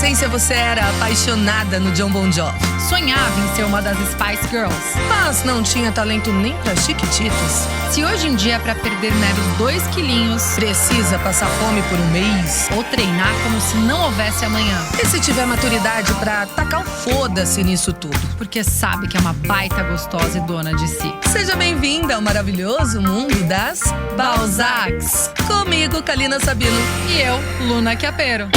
adolescência você era apaixonada no Jon Bon Jovi, Sonhava em ser uma das Spice Girls. mas não tinha talento nem pra Chiquititas. Se hoje em dia é pra perder meros 2 quilinhos Precisa passar fome por um mês. ou treinar como se não houvesse amanhã, E se tiver maturidade pra tacar o foda-se nisso tudo? porque sabe que é uma baita gostosa e dona de si. Seja bem-vinda ao maravilhoso mundo das Balzacs. Comigo, Kalina Sabino. E eu, Luna Chiapero.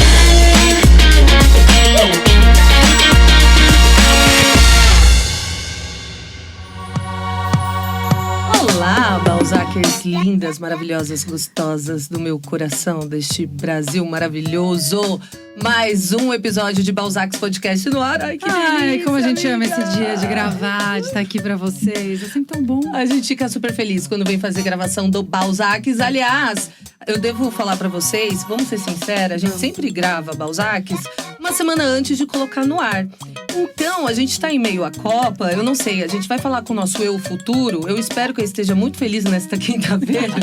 Olá, Balzackers lindas, maravilhosas, gostosas do meu coração, deste Brasil maravilhoso. Mais um episódio de Balzacs Podcast no ar. Ai, que delícia, Ai, como a gente ama amiga. esse dia de gravar, de estar aqui pra vocês. É sempre tão bom. A gente fica super feliz quando vem fazer gravação do Balzacs. Aliás, eu devo falar pra vocês, vamos ser sinceras, a gente sempre grava Balzacs uma semana antes de colocar no ar. Então, a gente tá em meio à Copa, eu não sei, a gente vai falar com o nosso eu futuro. Eu espero que eu esteja muito feliz nesta quinta-feira.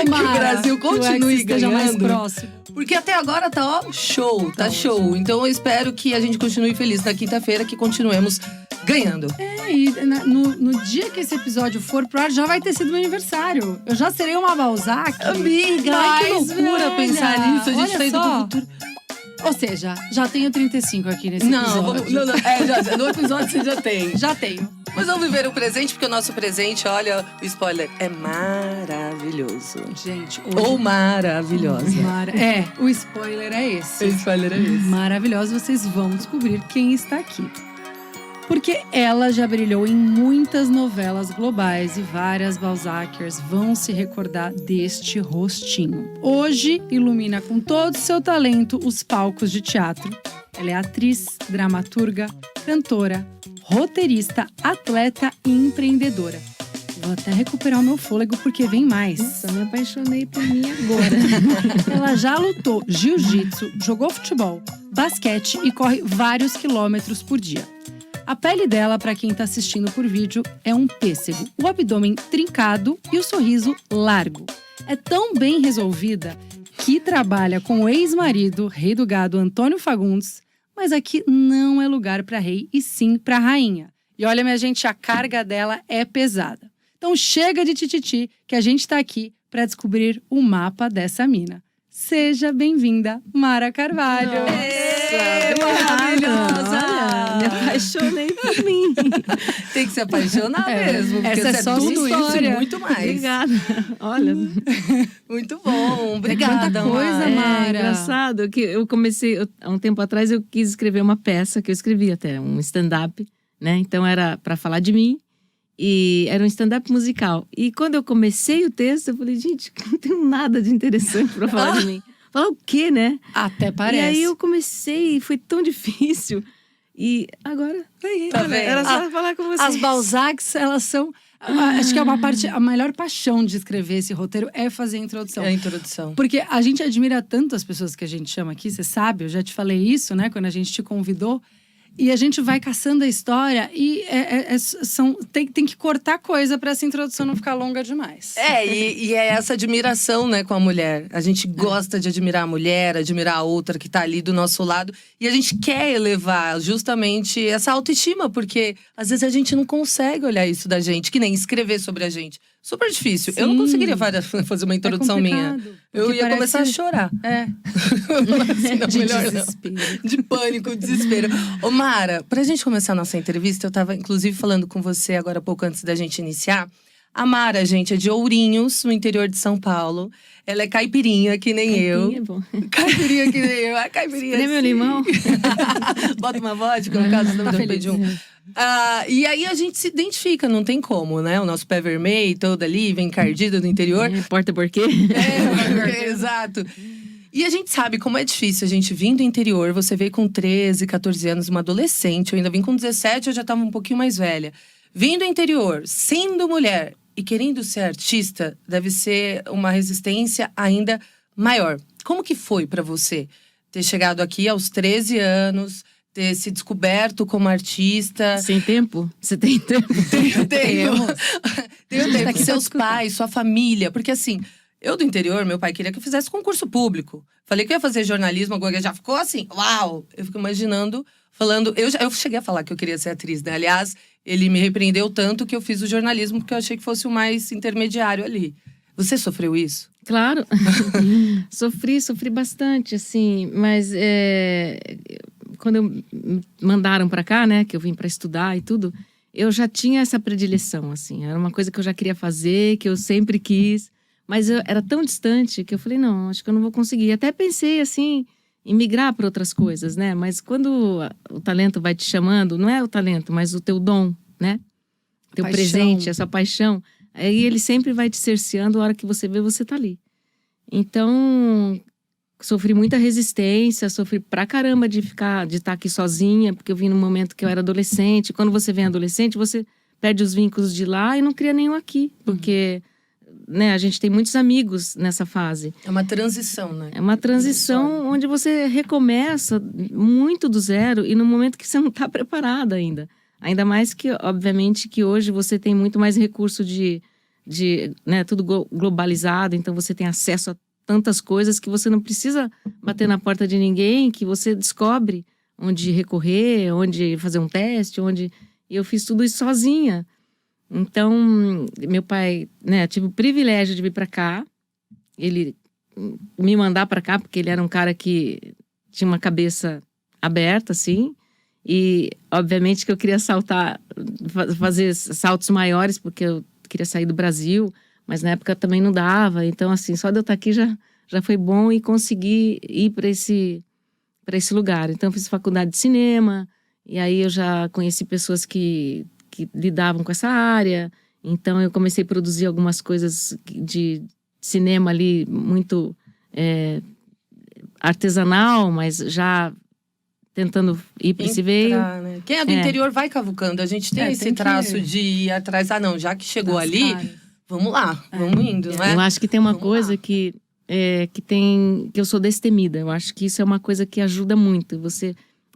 Que o Brasil continue esteja mais ganhando. próximo. Porque até agora tá, ó, show, tá show. Então eu espero que a gente continue feliz na quinta-feira, que continuemos ganhando. E no dia que esse episódio for pro ar, já vai ter sido meu aniversário. Eu já serei uma Balzac. Amiga, ai, que mais loucura velha. pensar nisso. A gente Olha tá indo só. pro futuro. Ou seja, já tenho 35 aqui nesse Não, episódio. vamos, não, já, no episódio você já tem. Já tenho. Mas vamos viver o presente, porque o nosso presente, olha, o spoiler, é maravilhoso. Gente, Ou maravilhosa. o spoiler é esse. O spoiler é esse. Maravilhoso, vocês vão descobrir quem está aqui. Porque ela já brilhou em muitas novelas globais e várias Balzackers vão se recordar deste rostinho. Hoje, ilumina com todo o seu talento os palcos de teatro. Ela é atriz, dramaturga, cantora, roteirista, atleta e empreendedora. Vou até recuperar o meu fôlego porque vem mais. Nossa, me apaixonei por mim agora. Ela já lutou jiu-jitsu, jogou futebol, basquete e corre vários quilômetros por dia. A pele dela, para quem tá assistindo por vídeo, é um pêssego. O abdômen trincado e o sorriso largo. É tão bem resolvida que trabalha com o ex-marido, rei do gado, Antônio Fagundes. Mas aqui não é lugar para rei, e sim para rainha. E olha, minha gente, a carga dela é pesada. Então chega de tititi, que a gente tá aqui para descobrir o mapa dessa mina. Seja bem-vinda, Mara Carvalho. Maravilhosa! Me apaixonei por mim. Tem que se apaixonar mesmo, porque Essa é você só tudo isso história. e muito mais. Obrigada. Olha, Muito bom, obrigada, quanta coisa, Mara. Mara. é engraçado que eu comecei, há um tempo atrás eu quis escrever uma peça, que eu escrevi até, um stand-up, né? Então era para falar de mim e era um stand-up musical. E quando eu comecei o texto, eu falei, gente, não tenho nada de interessante para falar de mim. Falar o quê, né? Até parece. E aí eu comecei e foi tão difícil. E agora, Tá olha, vendo? era só falar com vocês. As Balzacs, elas são… Acho que é uma parte… A maior paixão de escrever esse roteiro é fazer a introdução. É a introdução. Porque a gente admira tanto as pessoas que a gente chama aqui, você sabe, eu já te falei isso, né? Quando a gente te convidou. E a gente vai caçando a história e tem que cortar coisa para essa introdução não ficar longa demais. E é essa admiração, né, com a mulher. A gente gosta de admirar a mulher, admirar a outra que tá ali do nosso lado. E a gente quer elevar justamente essa autoestima, porque às vezes a gente não consegue olhar isso da gente, que nem escrever sobre a gente. Super difícil. Eu não Sim. conseguiria fazer uma introdução minha. complicado, Eu porque ia parece- começar a chorar. É, Assim, não, de melhor não. desespero. De pânico, desespero. Ô, Mara, pra gente começar a nossa entrevista, eu tava inclusive falando com você agora há pouco antes da gente iniciar. A Mara, gente, é de Ourinhos, no interior de São Paulo. Ela é caipirinha, que nem eu. É bom. Caipirinha, que nem eu. A caipirinha. Nem meu assim. limão. Bota uma vodka, no caso, não Tá me feliz. pediu. E aí a gente se identifica, não tem como, né? O nosso pé vermelho todo ali, vem encardido do interior. Porta por quê? Exato. E a gente sabe como é difícil a gente vir do interior. Você veio com 13, 14 anos, uma adolescente. Eu ainda vim com 17, eu já estava um pouquinho mais velha. Vindo do interior, sendo mulher e querendo ser artista, deve ser uma resistência ainda maior. Como que foi para você ter chegado aqui aos 13 anos, ter se descoberto como artista? Sem tempo? Você tem tempo? Tenho tempo. Seus pais, sua família. Porque assim, Eu do interior, meu pai queria que eu fizesse concurso público. Falei que eu ia fazer jornalismo, agora já ficou assim, uau! Eu fico imaginando, falando… Eu cheguei a falar que eu queria ser atriz, né? Aliás, ele me repreendeu tanto que eu fiz o jornalismo, porque eu achei que fosse o mais intermediário ali. Você sofreu isso? Claro. Sofri bastante, assim. Mas quando me mandaram pra cá, né? Que eu vim pra estudar e tudo… Eu já tinha essa predileção, assim. Era uma coisa que eu já queria fazer, que eu sempre quis. Mas eu era tão distante que eu falei, não, acho que eu não vou conseguir. Até pensei, assim, em migrar para outras coisas, né? Mas quando o talento vai te chamando, não é o talento, mas o teu dom, né? Teu presente, essa paixão. Aí ele sempre vai te cerceando, a hora que você vê, você tá ali. Então, sofri muita resistência, sofri pra caramba de estar aqui sozinha, porque eu vim num momento que eu era adolescente. Quando você vem adolescente, você perde os vínculos de lá e não cria nenhum aqui, porque… Né, a gente tem muitos amigos nessa fase. É uma transição, né? É uma transição onde você recomeça muito do zero e no momento que você não está preparada ainda. Ainda mais que, obviamente, que hoje você tem muito mais recurso de né, tudo globalizado, então você tem acesso a tantas coisas que você não precisa bater na porta de ninguém, que você descobre onde recorrer, onde fazer um teste, E eu fiz tudo isso sozinha. Então, meu pai, né, tive o privilégio de vir para cá, ele me mandar para cá, porque ele era um cara que tinha uma cabeça aberta, assim, e obviamente que eu queria fazer saltos maiores, porque eu queria sair do Brasil, mas na época também não dava, então assim, só de eu estar aqui já foi bom e consegui ir para esse lugar. Então eu fiz faculdade de cinema, e aí eu já conheci pessoas que lidavam com essa área, então eu comecei a produzir algumas coisas de cinema ali, muito artesanal, mas já tentando ir para esse veio. Né? Quem é do interior vai cavucando, a gente tem esse traço de ir atrás, não, já que chegou ali, vamos lá, vamos indo, não é? Eu acho que tem uma coisa que eu sou destemida, eu acho que isso é uma coisa que ajuda muito,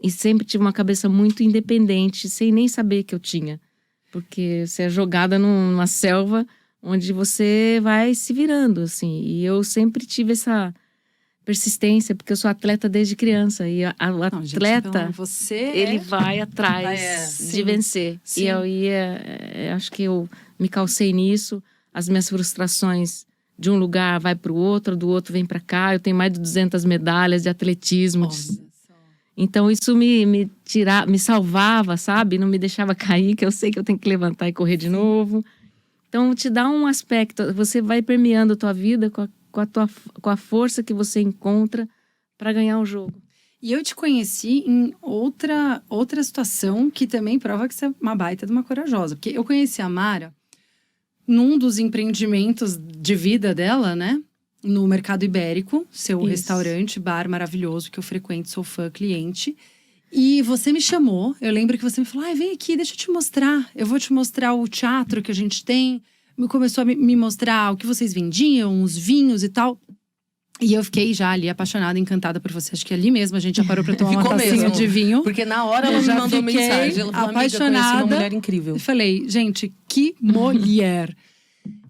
e sempre tive uma cabeça muito independente, sem nem saber que eu tinha. Porque você é jogada numa selva onde você vai se virando, assim. E eu sempre tive essa persistência, porque eu sou atleta desde criança. E o atleta, ele vai atrás de vencer. Sim. E acho que eu me calcei nisso. As minhas frustrações de um lugar vai para o outro, do outro vem para cá. Eu tenho mais de 200 medalhas de atletismo. Então isso me salvava, sabe? Não me deixava cair, que eu sei que eu tenho que levantar e correr de novo. Então te dá um aspecto, você vai permeando a tua vida com a força que você encontra para ganhar o jogo. E eu te conheci em outra situação que também prova que você é uma baita de uma corajosa. Porque eu conheci a Mara num dos empreendimentos de vida dela, né? No Mercado Ibérico, seu restaurante, bar maravilhoso, que eu frequento, sou fã, cliente. E você me chamou, eu lembro que você me falou, vem aqui, deixa eu te mostrar. Eu vou te mostrar o teatro que a gente tem. Começou a me mostrar o que vocês vendiam, os vinhos e tal. E eu fiquei já ali apaixonada, encantada por você. Acho que ali mesmo a gente já parou pra tomar uma tacinha de vinho. Porque na hora ela me mandou mensagem. Ela falou, apaixonada. Amiga, uma mulher incrível. Eu falei, gente, que mulher.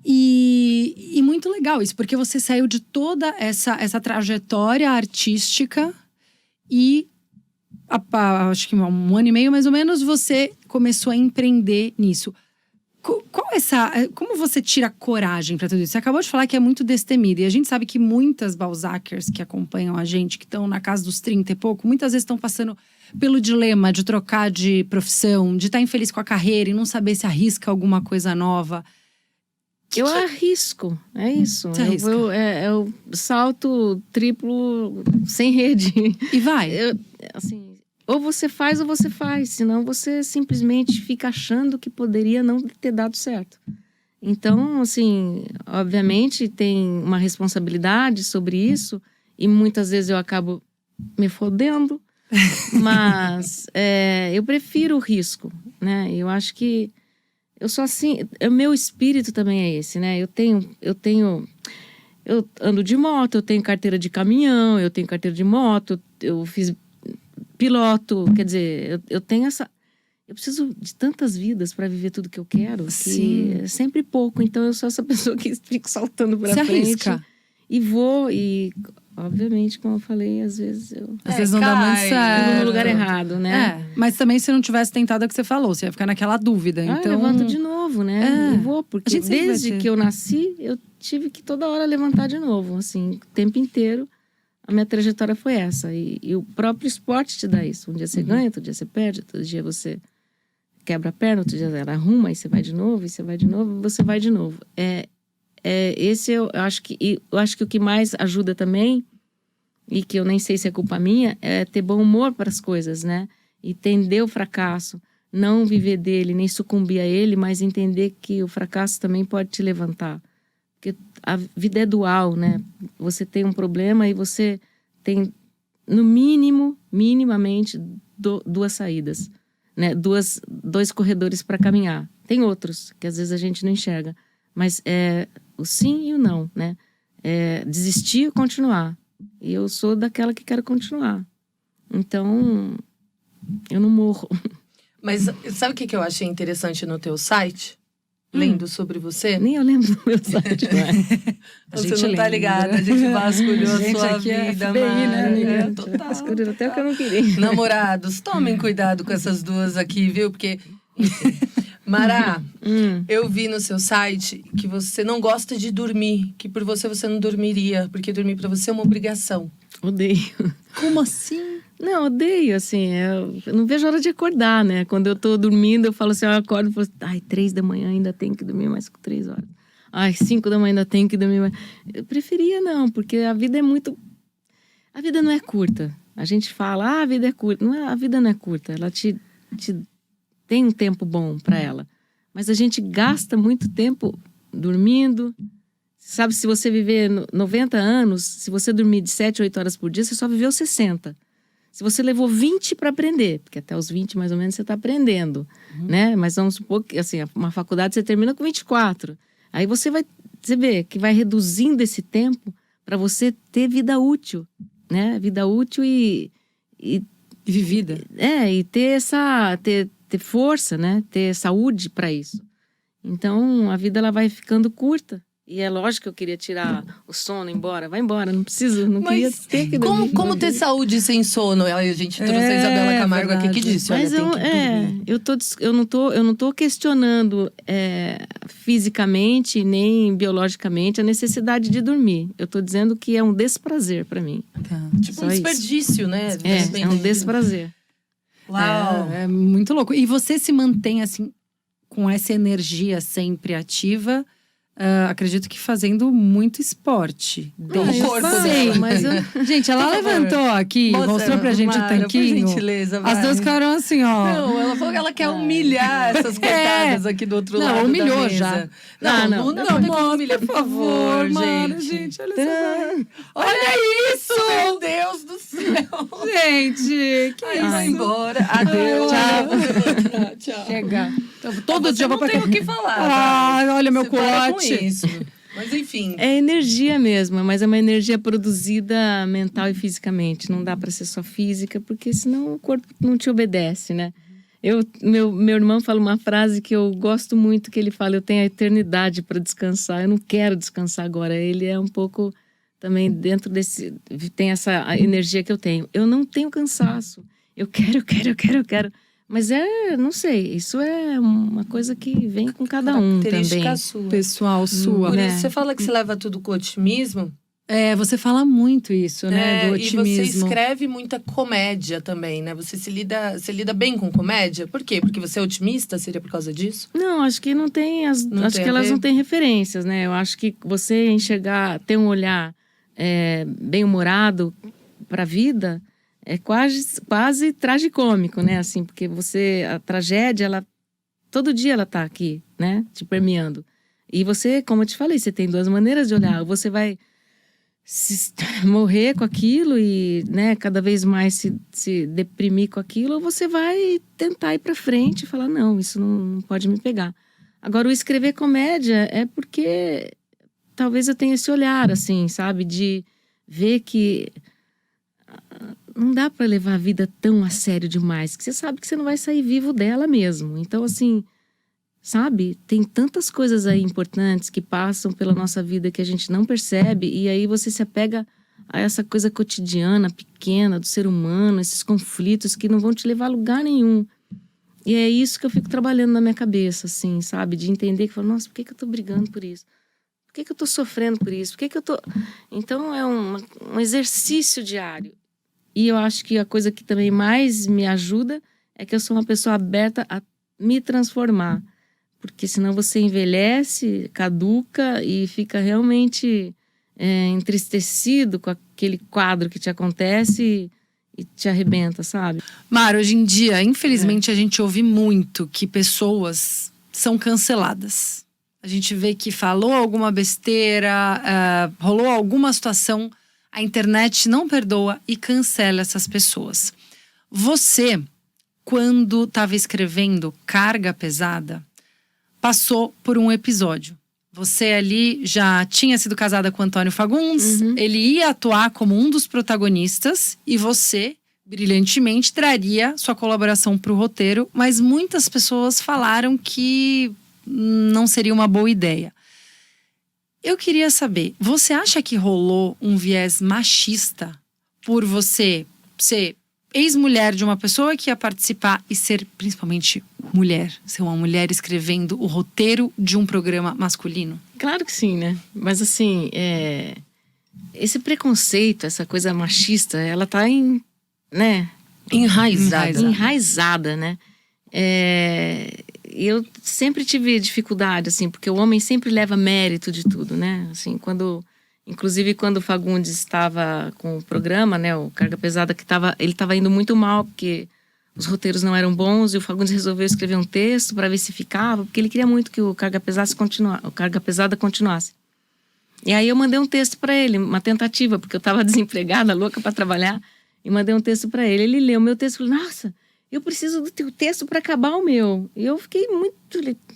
E muito legal isso, porque você saiu de toda essa trajetória artística e acho que 1 ano e meio mais ou menos você começou a empreender nisso. Como você tira coragem para tudo isso? Você acabou de falar que é muito destemida e a gente sabe que muitas Balzackers que acompanham a gente, que estão na casa dos 30 e pouco, muitas vezes estão passando pelo dilema de trocar de profissão, de estar infeliz com a carreira e não saber se arrisca alguma coisa nova. Eu arrisco, é isso. Eu salto triplo sem rede. E vai. Assim, ou você faz, senão você simplesmente fica achando que poderia não ter dado certo. Então, assim, obviamente tem uma responsabilidade sobre isso e muitas vezes eu acabo me fodendo, mas eu prefiro o risco, né? Eu acho que eu sou assim, o meu espírito também é esse, né? Eu ando de moto, eu tenho carteira de caminhão, eu tenho carteira de moto, eu fiz piloto, quer dizer, eu tenho eu preciso de tantas vidas para viver tudo que eu quero, que é sempre pouco, então eu sou essa pessoa que fica saltando pra frente. Arrisca. E vou, e obviamente, como eu falei, às vezes eu Às vezes não dá muito cai. certo. fico no lugar errado, né? É, mas também se não tivesse tentado é o que você falou, você ia ficar naquela dúvida. Ah, Então, eu levanto de novo, né? É. E vou, A porque gente sempre vai desde ter. que eu nasci, eu tive que toda hora levantar de novo, assim, o tempo inteiro. A minha trajetória foi essa. E o próprio esporte te dá isso. Um dia você ganha, outro dia você perde, outro dia você quebra a perna, outro dia ela arruma, aí você vai de novo, e você vai de novo, e você vai de novo. Esse eu acho que o que mais ajuda também, e que eu nem sei se é culpa minha, é ter bom humor para as coisas, né? Entender o fracasso, não viver dele, nem sucumbir a ele, mas entender que o fracasso também pode te levantar. Porque a vida é dual, né? Você tem um problema e você tem, no mínimo, minimamente, duas saídas, né? Dois corredores para caminhar. Tem outros, que às vezes a gente não enxerga. Mas é o sim e o não, né? É desistir ou continuar. E eu sou daquela que quero continuar. Então, eu não morro. Mas sabe o que eu achei interessante no teu site? Lendo sobre você? Nem eu lembro do meu site, não é? Você gente não tá lembra. ligada, a gente vasculhou a Gente, sua aqui é vida, FBI, né, amiga? Mara. Total. Escuro até o que eu não queria. Namorados, tomem cuidado com essas duas aqui, viu? Porque, enfim. Mara, eu vi no seu site que você não gosta de dormir, que por você não dormiria, porque dormir pra você é uma obrigação. Odeio. como assim? Não, odeio, assim, eu não vejo a hora de acordar, né? Quando eu tô dormindo, eu falo assim, eu acordo e falo assim, ai, 3 da manhã ainda tenho que dormir mais 3 horas. Ai, 5 da manhã ainda tenho que dormir mais. Eu preferia não, porque a vida é muito... A vida não é curta. A gente fala, a vida é curta. Não é, a vida não é curta, ela te tem um tempo bom para ela. Mas a gente gasta muito tempo dormindo. Sabe, se você viver 90 anos, se você dormir de 7 a 8 horas por dia, você só viveu 60. Se você levou 20 para aprender, porque até os 20 mais ou menos você está aprendendo, né? Mas vamos supor que, assim, uma faculdade você termina com 24. Aí você vê que vai reduzindo esse tempo para você ter vida útil, né? Vida útil e Vivida. e ter ter força, né? Ter saúde para isso. Então, a vida ela vai ficando curta. E é lógico que eu queria tirar o sono, embora. Vai embora, não preciso, não queria ter que dormir. Como ter saúde sem sono? A gente trouxe a Isabela Camargo aqui que disse, olha, Mas tem que dormir. eu não tô questionando fisicamente nem biologicamente a necessidade de dormir. Eu tô dizendo que é um desprazer para mim. Tipo só um isso. desperdício, né? É um desprazer. Uau! É muito louco. E você se mantém assim, com essa energia sempre ativa, acredito que fazendo muito esporte. Desde o corpo sempre. dela. Mas Gente, ela Por favor. levantou aqui, mostrou pra gente Mara, o tanquinho. Por gentileza, As vai. duas ficaram assim, ó. Não, ela falou que ela quer humilhar essas coitadas aqui do outro Não, lado humilhou da mesa. já. Não tem como mostra, humilhar, por favor, mano, gente. olha essa Olha isso! Meu Deus do céu! gente, que Ai, isso? vai embora. Adeus. Tchau. Tchau. Chega. Todo dia eu vou não pra tem o que falar. tá? olha meu Você para com culote. isso. Mas enfim. é energia mesmo, mas é uma energia produzida mental e fisicamente. Não dá para ser só física, porque senão o corpo não te obedece, né? Meu irmão fala uma frase que eu gosto muito, que ele fala, eu tenho a eternidade para descansar, eu não quero descansar agora. Ele é um pouco também dentro desse... Tem essa energia que eu tenho. Eu não tenho cansaço. Eu quero. Mas não sei, isso é uma coisa que vem com cada um também. Característica sua. Pessoal, sua. Por né? isso você fala que você leva tudo com otimismo. Você fala muito isso, né? Do E você otimismo. escreve muita comédia também, né? Você lida bem com comédia? Por quê? Porque você é otimista? Seria por causa disso? Não, acho que não tem. Não Acho tem que a elas ver? não têm referências, né? Eu acho que você enxergar, ter um olhar bem-humorado para a vida é quase tragicômico, né? Assim, porque a tragédia, todo dia ela tá aqui, né? Te permeando. E você, como eu te falei, você tem 2 maneiras de olhar. Você vai morrer com aquilo e, né, cada vez mais se deprimir com aquilo, ou você vai tentar ir para frente e falar, não, isso não pode me pegar. Agora, o escrever comédia é porque talvez eu tenha esse olhar, assim, sabe? De ver que não dá para levar a vida tão a sério demais, que você sabe que você não vai sair vivo dela mesmo. Então, assim, sabe? Tem tantas coisas aí importantes que passam pela nossa vida que a gente não percebe, e aí você se apega a essa coisa cotidiana, pequena, do ser humano, esses conflitos que não vão te levar a lugar nenhum. E é isso que eu fico trabalhando na minha cabeça, assim, sabe? De entender que, nossa, por que eu tô brigando por isso? Por que eu tô sofrendo por isso? Por que eu tô... Então, é um exercício diário. E eu acho que a coisa que também mais me ajuda é que eu sou uma pessoa aberta a me transformar. Porque senão você envelhece, caduca e fica realmente entristecido com aquele quadro que te acontece e te arrebenta, sabe? Mar, hoje em dia, infelizmente, a gente ouve muito que pessoas são canceladas. A gente vê que falou alguma besteira, rolou alguma situação, a internet não perdoa e cancela essas pessoas. Você, quando estava escrevendo Carga Pesada, passou por um episódio. Você ali já tinha sido casada com o Antônio Fagundes, ele ia atuar como um dos protagonistas e você, brilhantemente, traria sua colaboração para o roteiro, mas muitas pessoas falaram que não seria uma boa ideia. Eu queria saber, você acha que rolou um viés machista por você ser ex-mulher de uma pessoa que ia participar e ser principalmente mulher? Ser uma mulher escrevendo o roteiro de um programa masculino? Claro que sim, né? Mas assim, esse preconceito, essa coisa machista, ela tá enraizada, né? Eu sempre tive dificuldade, assim, porque o homem sempre leva mérito de tudo, né? Assim, inclusive quando o Fagundes estava com o programa, né, o Carga Pesada, ele estava indo muito mal, porque os roteiros não eram bons, e o Fagundes resolveu escrever um texto para ver se ficava, porque ele queria muito que o Carga Pesada continuasse. E aí eu mandei um texto para ele, uma tentativa, porque eu estava desempregada, louca para trabalhar, e mandei um texto para ele. Ele leu o meu texto e falou: nossa, eu preciso do teu texto para acabar o meu. E eu fiquei muito...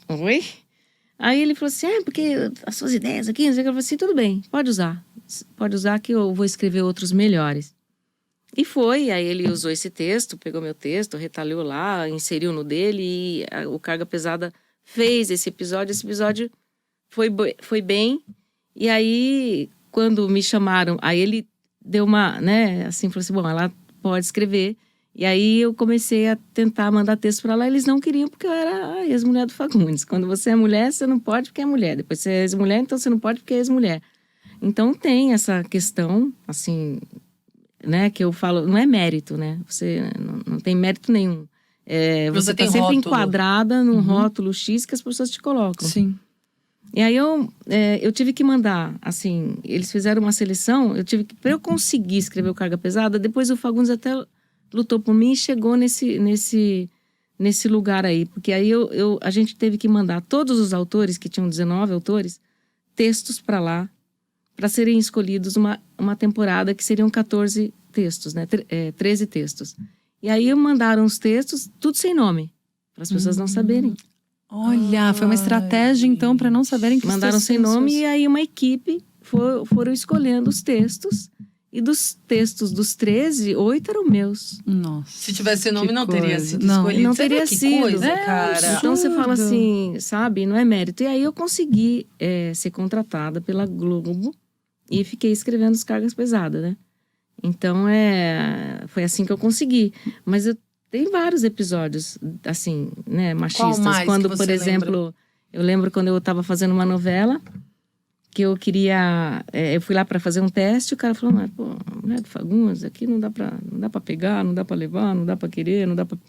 Oi? Aí ele falou assim, porque as suas ideias aqui... Eu falei assim, tudo bem, pode usar. Pode usar que eu vou escrever outros melhores. E foi, aí ele usou esse texto, pegou meu texto, retalhou lá, inseriu no dele, e o Carga Pesada fez esse episódio. Esse episódio foi bem. E aí, quando me chamaram, aí ele deu uma, né, assim, falou assim, bom, ela pode escrever. E aí eu comecei a tentar mandar texto para lá, eles não queriam porque eu era a ex-mulher do Fagundes. Quando você é mulher, você não pode porque é mulher. Depois você é ex-mulher, então você não pode porque é ex-mulher. Então tem essa questão, assim, né, que eu falo, não é mérito, né? Você não tem mérito nenhum. Você tá sempre rótulo. Enquadrada num rótulo X que as pessoas te colocam. Sim. E aí eu tive que mandar, assim, eles fizeram uma seleção, para eu conseguir escrever o Carga Pesada, depois o Fagundes até lutou por mim e chegou nesse lugar aí. Porque aí a gente teve que mandar todos os autores, que tinham 19 autores, textos para lá, para serem escolhidos uma temporada que seriam 14 textos, né? 13 textos. E aí mandaram os textos, tudo sem nome, para as pessoas não saberem. Olha, foi uma estratégia então para não saberem que mandaram sem nome. E aí uma equipe foram escolhendo os textos. E dos textos dos 13, 8 eram meus. Nossa. Se tivesse nome, não teria sido não, escolhido. Não teria sido. Coisa, cara. Então você fala assim, sabe? Não é mérito. E aí eu consegui ser contratada pela Globo e fiquei escrevendo os Cargas Pesadas, né? Então foi assim que eu consegui. Mas tem vários episódios, assim, né? Machistas. Qual mais quando, que você por exemplo, lembra? Eu lembro quando eu estava fazendo uma novela. Que eu queria... eu fui lá para fazer um teste, o cara falou, mas, pô, mulher do Fagundes, aqui não dá para pegar, não dá para levar, não dá para querer, não dá para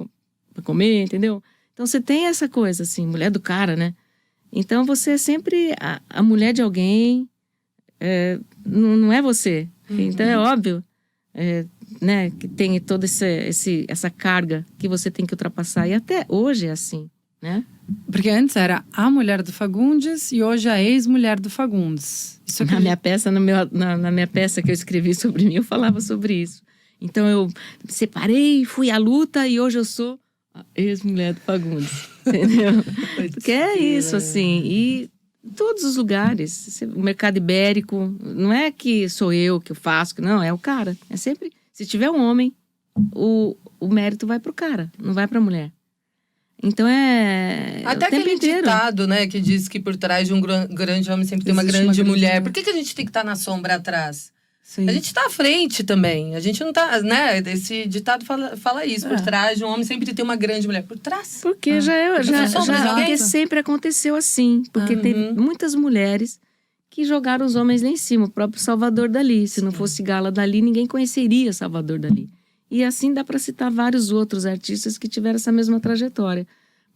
comer, entendeu? Então você tem essa coisa, assim, mulher do cara, né? Então você é sempre a mulher de alguém, não é você. Então é óbvio, né, que tem toda essa carga que você tem que ultrapassar. E até hoje é assim, né? Porque antes era a mulher do Fagundes e hoje a ex-mulher do Fagundes. Isso na minha peça, na minha peça que eu escrevi sobre mim, eu falava sobre isso. Então eu separei, fui à luta e hoje eu sou a ex-mulher do Fagundes. Entendeu? Porque é isso, assim. E todos os lugares. O mercado ibérico, não é que sou eu que eu faço, não, é o cara. É sempre, se tiver um homem, o mérito vai pro cara, não vai pra mulher. Então Até o tempo aquele inteiro. ditado, né, que diz que por trás de um grande homem sempre tem uma Existe uma grande grande mulher. mulher. Por que a gente tem que estar na sombra atrás? Sim. A gente tá à frente também. A gente não tá, né? Esse ditado fala isso. Por trás de um homem sempre tem uma grande mulher. Por trás. Porque porque exato. sempre aconteceu assim. Porque teve muitas mulheres que jogaram os homens lá em cima. O próprio Salvador Dalí. Se não fosse Gala Dalí, ninguém conheceria Salvador Dalí. E assim dá para citar vários outros artistas que tiveram essa mesma trajetória.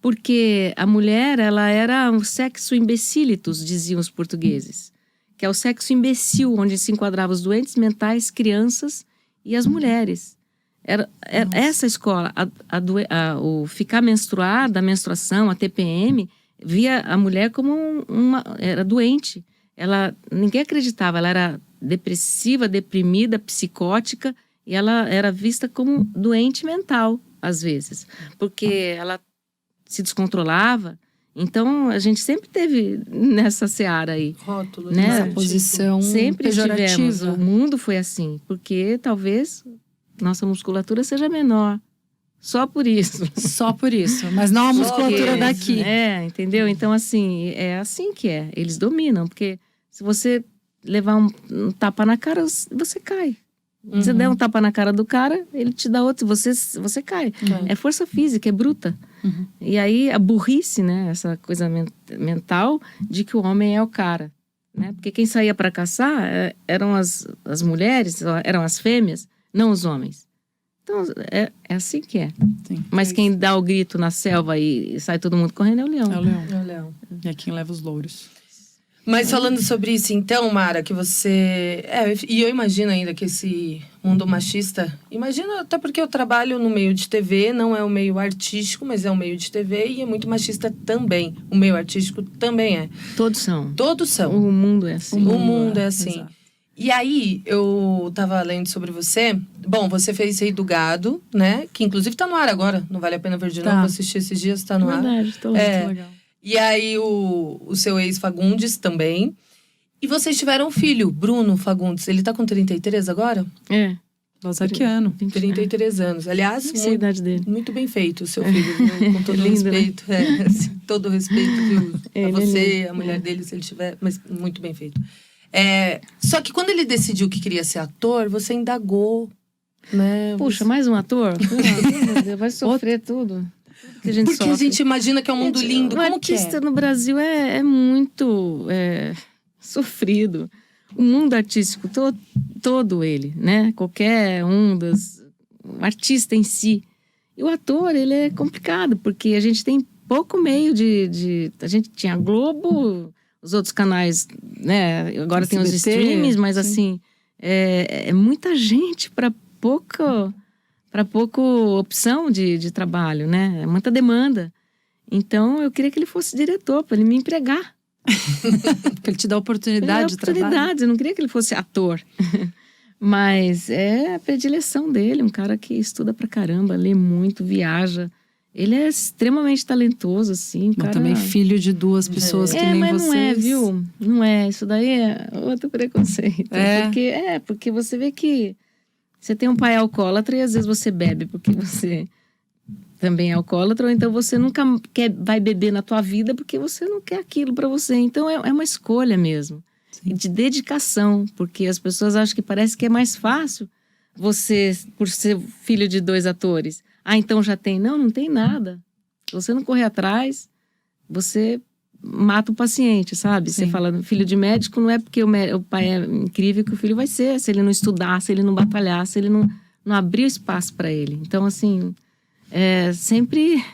Porque a mulher, ela era um sexo imbecilitus, diziam os portugueses. Que é o sexo imbecil, onde se enquadravam os doentes mentais, crianças e as mulheres. Era essa escola, o ficar menstruada, a menstruação, a TPM, via a mulher como era doente. Ninguém acreditava, ela era depressiva, deprimida, psicótica, e ela era vista como doente mental, às vezes. Porque ela se descontrolava. Então, a gente sempre teve nessa seara aí. Rótulo, né? Essa posição Sempre tivemos. pejorativa. O mundo foi assim. Porque talvez nossa musculatura seja menor. Só por isso. Só por isso. Mas não a Só musculatura isso, daqui. Entendeu? Então, assim, é assim que é. Eles dominam. Porque se você levar um tapa na cara, você cai. Se você der um tapa na cara do cara, ele te dá outro, você cai. É força física, é bruta. E aí a burrice, né? Essa coisa mental de que o homem é o cara. Né? Porque quem saía para caçar eram as mulheres, eram as fêmeas, não os homens. Então é assim que é. Sim. Mas quem dá o grito na selva e sai todo mundo correndo é o leão. É o leão. É o leão. E é quem leva os louros. Mas falando sobre isso, então, Mara, que você... e eu imagino ainda que esse mundo machista... Imagino até porque eu trabalho no meio de TV, não é o meio artístico, mas é o meio de TV e é muito machista também. O meio artístico também é. Todos são. Todos são. O mundo é assim. O mundo é assim. Exato. E aí, eu tava lendo sobre você. Bom, você fez Rei do Gado, né? Que inclusive tá no ar agora. Não vale a pena ver de novo. Tá. Assistir esses dias, tá no ar. Verdade, tô É. Legal. E aí, o seu ex Fagundes também. E vocês tiveram um filho, Bruno Fagundes. Ele tá com 33 agora? É. Lazaquiano. 33 anos. Aliás, Não sei a idade dele. muito bem feito o seu filho, viu? Com todo Lindo, respeito. Assim, todo respeito, viu? A Ele é você, lindo. a mulher dele, se ele tiver. Mas muito bem feito. Só que quando ele decidiu que queria ser ator, você indagou, né? Puxa, mais um ator? Meu Deus, vai sofrer tudo. Que a gente Porque a sofre. gente imagina que é um mundo lindo. O Como que artista é? no Brasil é muito sofrido. O mundo artístico, todo ele, né? Qualquer um o artista em si. E o ator, ele é complicado, porque a gente tem pouco meio a gente tinha Globo, os outros canais, né? Agora tem os SBT, streams, mas sim. assim, é muita gente para pouca opção de trabalho, né? É muita demanda. Então, eu queria que ele fosse diretor, para ele me empregar. Porque ele te dá oportunidade de trabalho. Eu não queria que ele fosse ator. Mas é a predileção dele, um cara que estuda pra caramba, lê muito, viaja. Ele é extremamente talentoso, assim. Mas Cara... também filho de duas pessoas que nem mas vocês. não é, viu? Não é. Isso daí é outro preconceito. Porque você vê que você tem um pai alcoólatra e às vezes você bebe porque você também é alcoólatra, ou então você nunca vai beber na tua vida porque você não quer aquilo pra você. Então é uma escolha mesmo. Sim. De dedicação, porque as pessoas acham que parece que é mais fácil você, por ser filho de 2 atores. Então já tem. Não tem nada. Se você não correr atrás, você mata o paciente, sabe? Sim. Você fala, filho de médico, não é porque o pai é incrível que o filho vai ser. Se ele não estudar, se ele não batalhar, se ele não abrir espaço para ele. Então, assim, é sempre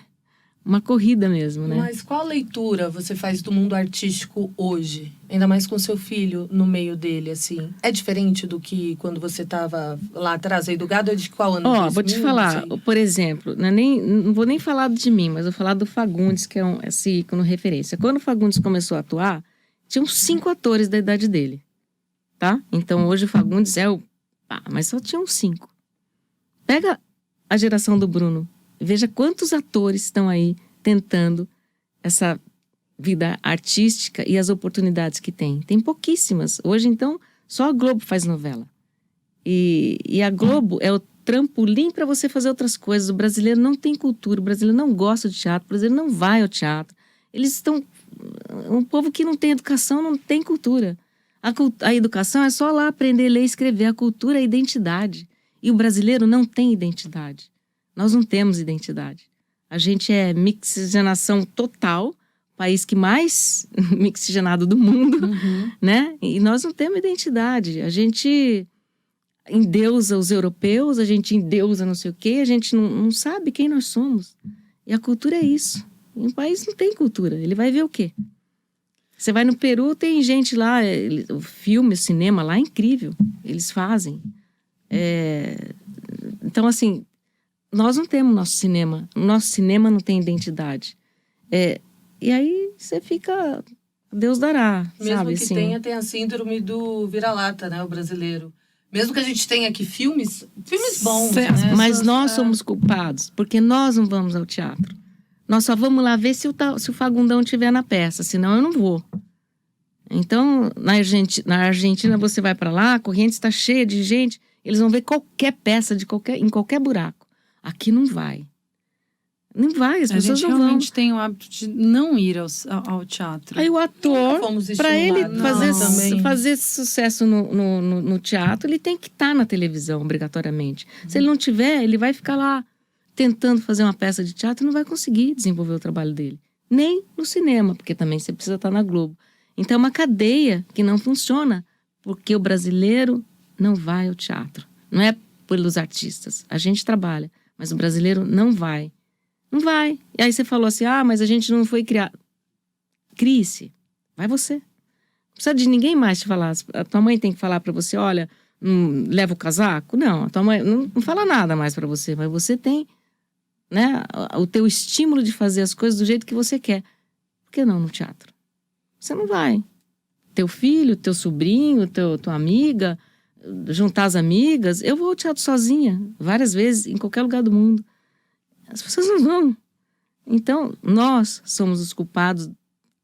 uma corrida mesmo, né? Mas qual leitura você faz do mundo artístico hoje? Ainda mais com seu filho no meio dele, assim. É diferente do que quando você estava lá atrás aí do Gado? É de qual ano? 2000? Vou te falar, Não sei. por exemplo, não vou nem falar de mim, mas vou falar do Fagundes, que é esse ícone referência. Quando o Fagundes começou a atuar, tinham 5 atores da idade dele, tá? Então hoje o Fagundes mas só tinham 5. Pega a geração do Bruno, veja quantos atores estão aí tentando essa vida artística e as oportunidades que tem. Tem pouquíssimas. Hoje, então, só a Globo faz novela. E a Globo é o trampolim para você fazer outras coisas. O brasileiro não tem cultura, o brasileiro não gosta de teatro, o brasileiro não vai ao teatro. Eles estão... Um povo que não tem educação, não tem cultura. A educação é só lá aprender a ler e escrever. A cultura é a identidade. E o brasileiro não tem identidade. Nós não temos identidade. A gente é mixigenação total, país que mais mixigenado do mundo, né? E nós não temos identidade. A gente endeusa os europeus, a gente endeusa não sei o quê, a gente não sabe quem nós somos. E a cultura é isso. E um país não tem cultura, ele vai ver o quê? Você vai no Peru, tem gente lá, o filme, o cinema lá é incrível, eles fazem. Então, assim, nós não temos nosso cinema não tem identidade. E aí você fica, Deus dará, Mesmo sabe? que assim. tem a síndrome do vira-lata, né, o brasileiro. Mesmo que a gente tenha aqui filmes bons, né? Mas nós somos culpados, porque nós não vamos ao teatro. Nós só vamos lá ver se o Fagundão estiver na peça, senão eu não vou. Então, na Argentina você vai para lá, a corrente está cheia de gente, eles vão ver qualquer peça em qualquer buraco. Aqui não vai. Não vai, as pessoas não vão. A gente realmente tem o hábito de não ir ao teatro. Aí o ator, para ele também. fazer sucesso no teatro, ele tem que estar na televisão, obrigatoriamente. Se ele não tiver, ele vai ficar lá tentando fazer uma peça de teatro e não vai conseguir desenvolver o trabalho dele. Nem no cinema, porque também você precisa estar na Globo. Então é uma cadeia que não funciona, porque o brasileiro não vai ao teatro. Não é pelos artistas. A gente trabalha, mas o brasileiro não vai. Não vai. E aí você falou assim, mas a gente não foi criado. Crie-se. Vai você. Não precisa de ninguém mais te falar. A tua mãe tem que falar pra você, olha, leva o casaco? Não, a tua mãe não fala nada mais pra você, mas você tem, né, o teu estímulo de fazer as coisas do jeito que você quer. Por que não no teatro? Você não vai. Teu filho, teu sobrinho, tua amiga, juntar as amigas. Eu vou ao teatro sozinha, várias vezes, em qualquer lugar do mundo. As pessoas não vão. Então, nós somos os culpados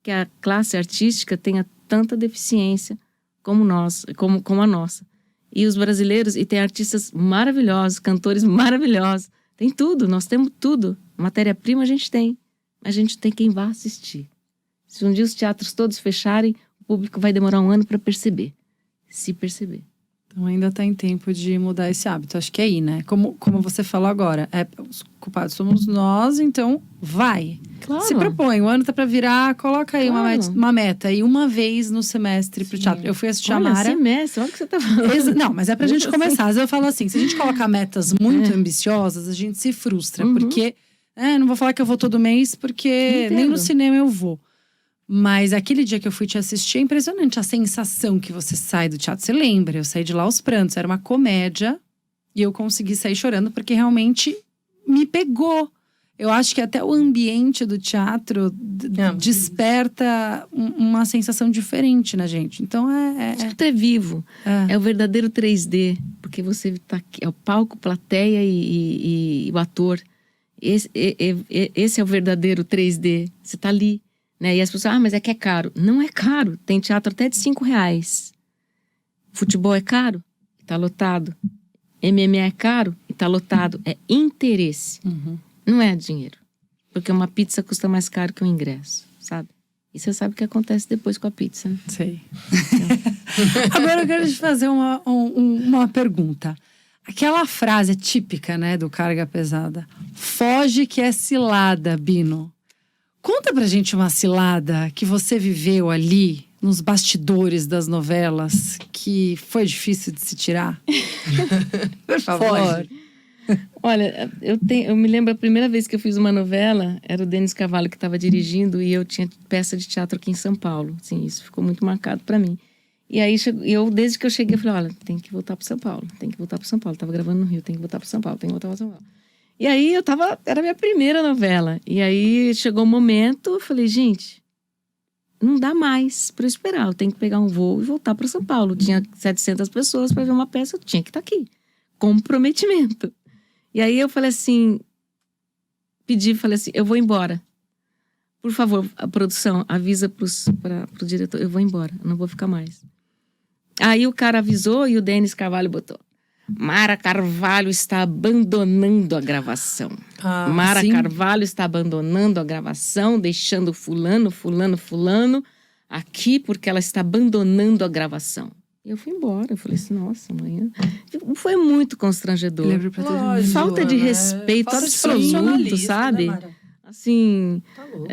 que a classe artística tenha tanta deficiência como a nossa. E os brasileiros, e tem artistas maravilhosos, cantores maravilhosos. Tem tudo, nós temos tudo. Matéria-prima a gente tem. A gente tem quem vá assistir. Se um dia os teatros todos fecharem, o público vai demorar 1 ano para perceber. Se perceber. Então ainda está em tempo de mudar esse hábito. Acho que é aí, né? Como você falou agora, os culpados somos nós, então vai. Claro. Se propõe, o ano tá para virar, coloca aí uma meta. E uma vez no semestre pro teatro. Eu fui assistir a Mara. Semestre, olha o que você tá falando. Não, mas é pra gente começar. Às vezes eu falo assim, se a gente colocar metas muito ambiciosas, a gente se frustra. Porque, não vou falar que eu vou todo mês, porque nem no cinema eu vou. Mas aquele dia que eu fui te assistir, é impressionante a sensação que você sai do teatro. Você lembra? Eu saí de lá aos prantos. Era uma comédia. E eu consegui sair chorando, porque realmente me pegou. Eu acho que até o ambiente do teatro desperta uma sensação diferente na gente. Então Tudo é vivo. É o verdadeiro 3D. Porque você tá aqui, é o palco, plateia e o ator. Esse é o verdadeiro 3D. Você tá ali. Né? E as pessoas, mas é que é caro. Não é caro. Tem teatro até de R$5. Futebol é caro? Tá lotado. MMA é caro? E tá lotado. É interesse. Não é dinheiro. Porque uma pizza custa mais caro que um ingresso, sabe? E você sabe o que acontece depois com a pizza. Né? Sei. Agora eu quero te fazer uma pergunta. Aquela frase típica, né, do Carga Pesada. Foge que é cilada, Bino. Conta pra gente uma cilada que você viveu ali, nos bastidores das novelas, que foi difícil de se tirar. Por favor. Olha, eu me lembro a primeira vez que eu fiz uma novela, era o Denis Carvalho que estava dirigindo e eu tinha peça de teatro aqui em São Paulo. Assim, isso ficou muito marcado pra mim. E aí, desde que eu cheguei, eu falei, olha, tem que voltar pro São Paulo. Tava gravando no Rio, tem que voltar pro São Paulo. E aí, era a minha primeira novela. E aí, chegou um momento, eu falei, gente, não dá mais pra eu esperar. Eu tenho que pegar um voo e voltar pra São Paulo. Tinha 700 pessoas pra ver uma peça, eu tinha que estar aqui. Comprometimento. E aí, eu falei assim, falei assim, eu vou embora. Por favor, a produção, avisa pro diretor, eu vou embora, eu não vou ficar mais. Aí, o cara avisou e o Denis Carvalho botou. Mara Carvalho está abandonando a gravação. Mara sim. Carvalho está abandonando a gravação, deixando fulano aqui porque ela está abandonando a gravação. E eu fui embora. Eu falei assim, nossa, amanhã... Foi muito constrangedor. Lembro pra todo mundo. Lógico, Falta de né? respeito Falta de absoluto, profissionalismo, sabe? né, Mara? Assim, Tá louco.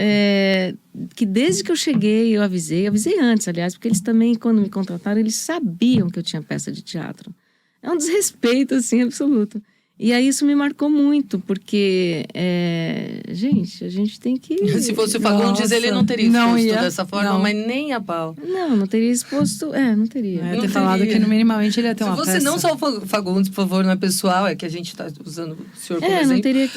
que desde que eu cheguei, eu avisei antes, aliás, porque eles também, quando me contrataram, eles sabiam que eu tinha peça de teatro. É um desrespeito, assim, absoluto. E aí isso me marcou muito, porque, gente, a gente tem que... Se fosse o Fagundes, Nossa, ele não teria não exposto ia, dessa forma, não. mas nem a pau. Não teria exposto, não teria. Eu ia Não ter falado teria. que, no minimamente, ele ia ter Se uma você peça. não só o Fagundes, por favor, não é pessoal, é que a gente tá usando o senhor como não exemplo. teria...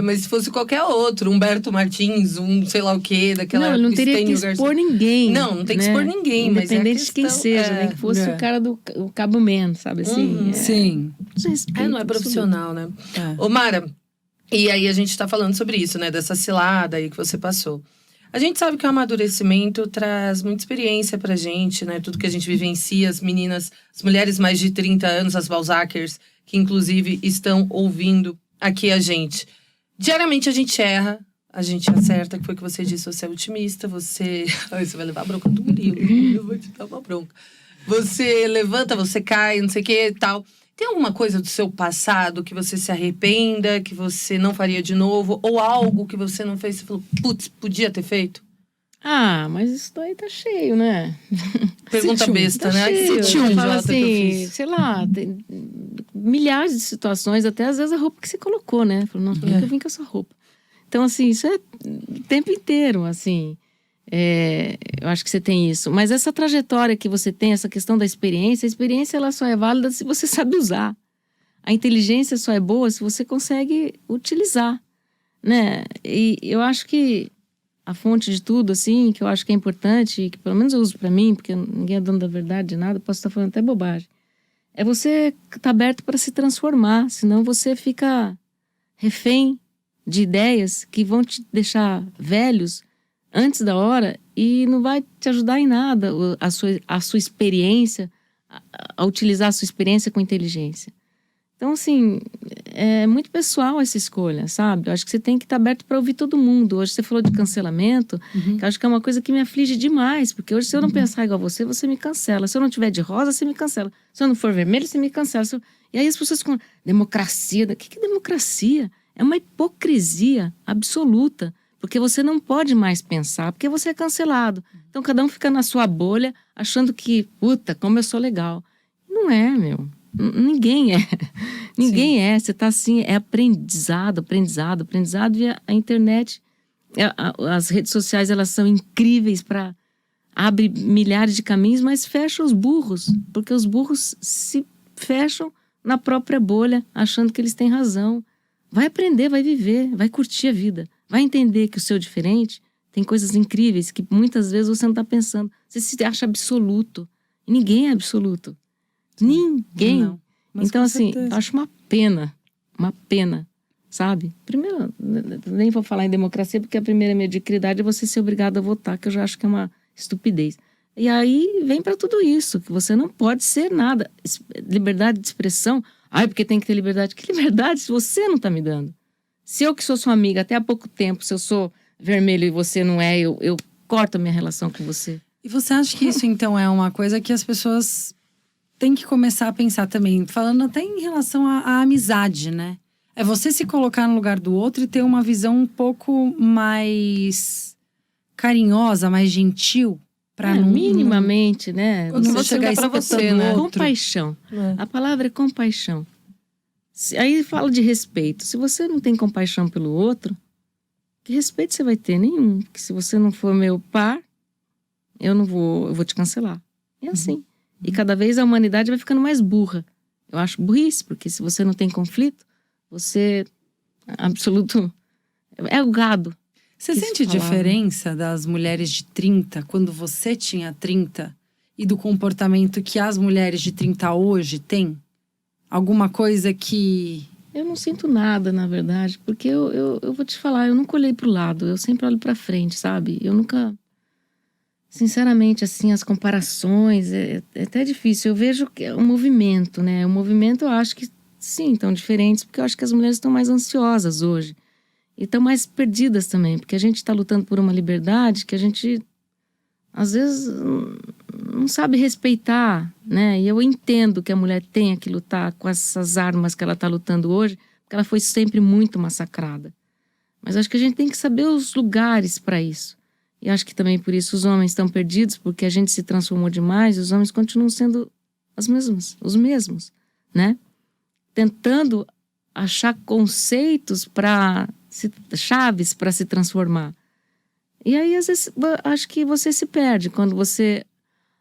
Mas se fosse qualquer outro, Humberto Martins, sei lá o quê, daquela Não, ele não teria que Estênio Garcia. expor ninguém. Não tem que expor ninguém, mas é a independente de quem questão, seja, nem que fosse o cara do o Cabo Man, sabe assim? Sim. Desrespeito não é absoluto. profissional, né? É. Ô, Mara, e aí a gente tá falando sobre isso, né? Dessa cilada aí que você passou. A gente sabe que o amadurecimento traz muita experiência pra gente, né? Tudo que a gente vivencia, as meninas, as mulheres mais de 30 anos, as Balzackers, que inclusive estão ouvindo aqui a gente. Diariamente a gente erra, a gente acerta, que foi o que você disse, você é otimista, você... Ai, você vai levar a bronca do Murilo, eu vou te dar uma bronca. Você levanta, você cai, não sei o que e tal. Tem alguma coisa do seu passado que você se arrependa, que você não faria de novo? Ou algo que você não fez e falou, putz, podia ter feito? Mas isso daí tá cheio, né? Pergunta besta, Tá né? Ai, cheio. que Você idiota fala que eu assim, fiz. sei lá, tem milhares de situações, até às vezes a roupa que você colocou, né? Falou, nossa, por que eu vim com essa roupa? Então, assim, isso é o tempo inteiro, assim. Eu acho que você tem isso. Mas essa trajetória que você tem, essa questão da experiência, a experiência ela só é válida se você sabe usar. A inteligência só é boa se você consegue utilizar, né? E eu acho que a fonte de tudo, assim, que eu acho que é importante, que pelo menos eu uso pra mim, porque ninguém é dono da verdade de nada, posso estar falando até bobagem, é você estar aberto para se transformar, senão você fica refém de ideias que vão te deixar velhos antes da hora e não vai te ajudar em nada a sua experiência, a utilizar a sua experiência com inteligência. Então, assim, é muito pessoal essa escolha, sabe? Eu acho que você tem que estar aberto para ouvir todo mundo. Hoje você falou de cancelamento, que eu acho que é uma coisa que me aflige demais, porque hoje se eu não pensar igual a você, você me cancela. Se eu não tiver de rosa, você me cancela. Se eu não for vermelho, você me cancela. E aí as pessoas ficam, democracia, o que é democracia? É uma hipocrisia absoluta, porque você não pode mais pensar, porque você é cancelado. Então cada um fica na sua bolha, achando que, puta, como eu sou legal. Não é, meu. Ninguém é. Ninguém é. Você tá assim, é aprendizado. E a internet, as redes sociais, elas são incríveis para abrir milhares de caminhos, mas fecha os burros. Porque os burros se fecham na própria bolha, achando que eles têm razão. Vai aprender, vai viver, vai curtir a vida. Vai entender que o seu diferente tem coisas incríveis que muitas vezes você não tá pensando. Você se acha absoluto. E ninguém é absoluto. Ninguém. Não, mas então, com assim, certeza. eu acho uma pena, sabe? Primeiro, nem vou falar em democracia, porque a primeira mediocridade é você ser obrigado a votar, que eu já acho que é uma estupidez. E aí vem para tudo isso, que você não pode ser nada. Liberdade de expressão, porque tem que ter liberdade. Que liberdade se você não tá me dando? Se eu que sou sua amiga até há pouco tempo, se eu sou vermelho e você não é, eu corto a minha relação com você. E você acha que isso, então, é uma coisa que as pessoas têm que começar a pensar também? Falando até em relação à amizade, né? É você se colocar no lugar do outro e ter uma visão um pouco mais carinhosa, mais gentil. Pra não, minimamente, né? Quando não você chegar chegar pra espetando você, né? o outro. Compaixão. É. A palavra é compaixão. Aí fala de respeito. Se você não tem compaixão pelo outro, que respeito você vai ter? Nenhum. Porque se você não for meu par, eu vou te cancelar. É assim. E cada vez a humanidade vai ficando mais burra. Eu acho burrice, porque se você não tem conflito, você absoluto é o gado. Você que sente se falava. diferença das mulheres de 30, quando você tinha 30, e do comportamento que as mulheres de 30 hoje têm? Alguma coisa que... Eu não sinto nada, na verdade, porque eu vou te falar, eu nunca olhei pro lado, eu sempre olho pra frente, sabe? Eu nunca... sinceramente, assim, as comparações, é até difícil. Eu vejo que é um movimento, né? O movimento, eu acho que, sim, estão diferentes, porque eu acho que as mulheres estão mais ansiosas hoje. E estão mais perdidas também, porque a gente está lutando por uma liberdade que a gente, às vezes, não sabe respeitar, né? E eu entendo que a mulher tenha que lutar com essas armas que ela está lutando hoje, porque ela foi sempre muito massacrada. Mas acho que a gente tem que saber os lugares para isso. E acho que também por isso os homens estão perdidos, porque a gente se transformou demais e os homens continuam sendo os mesmos, né? Tentando achar conceitos chaves para se transformar. E aí, às vezes, acho que você se perde quando você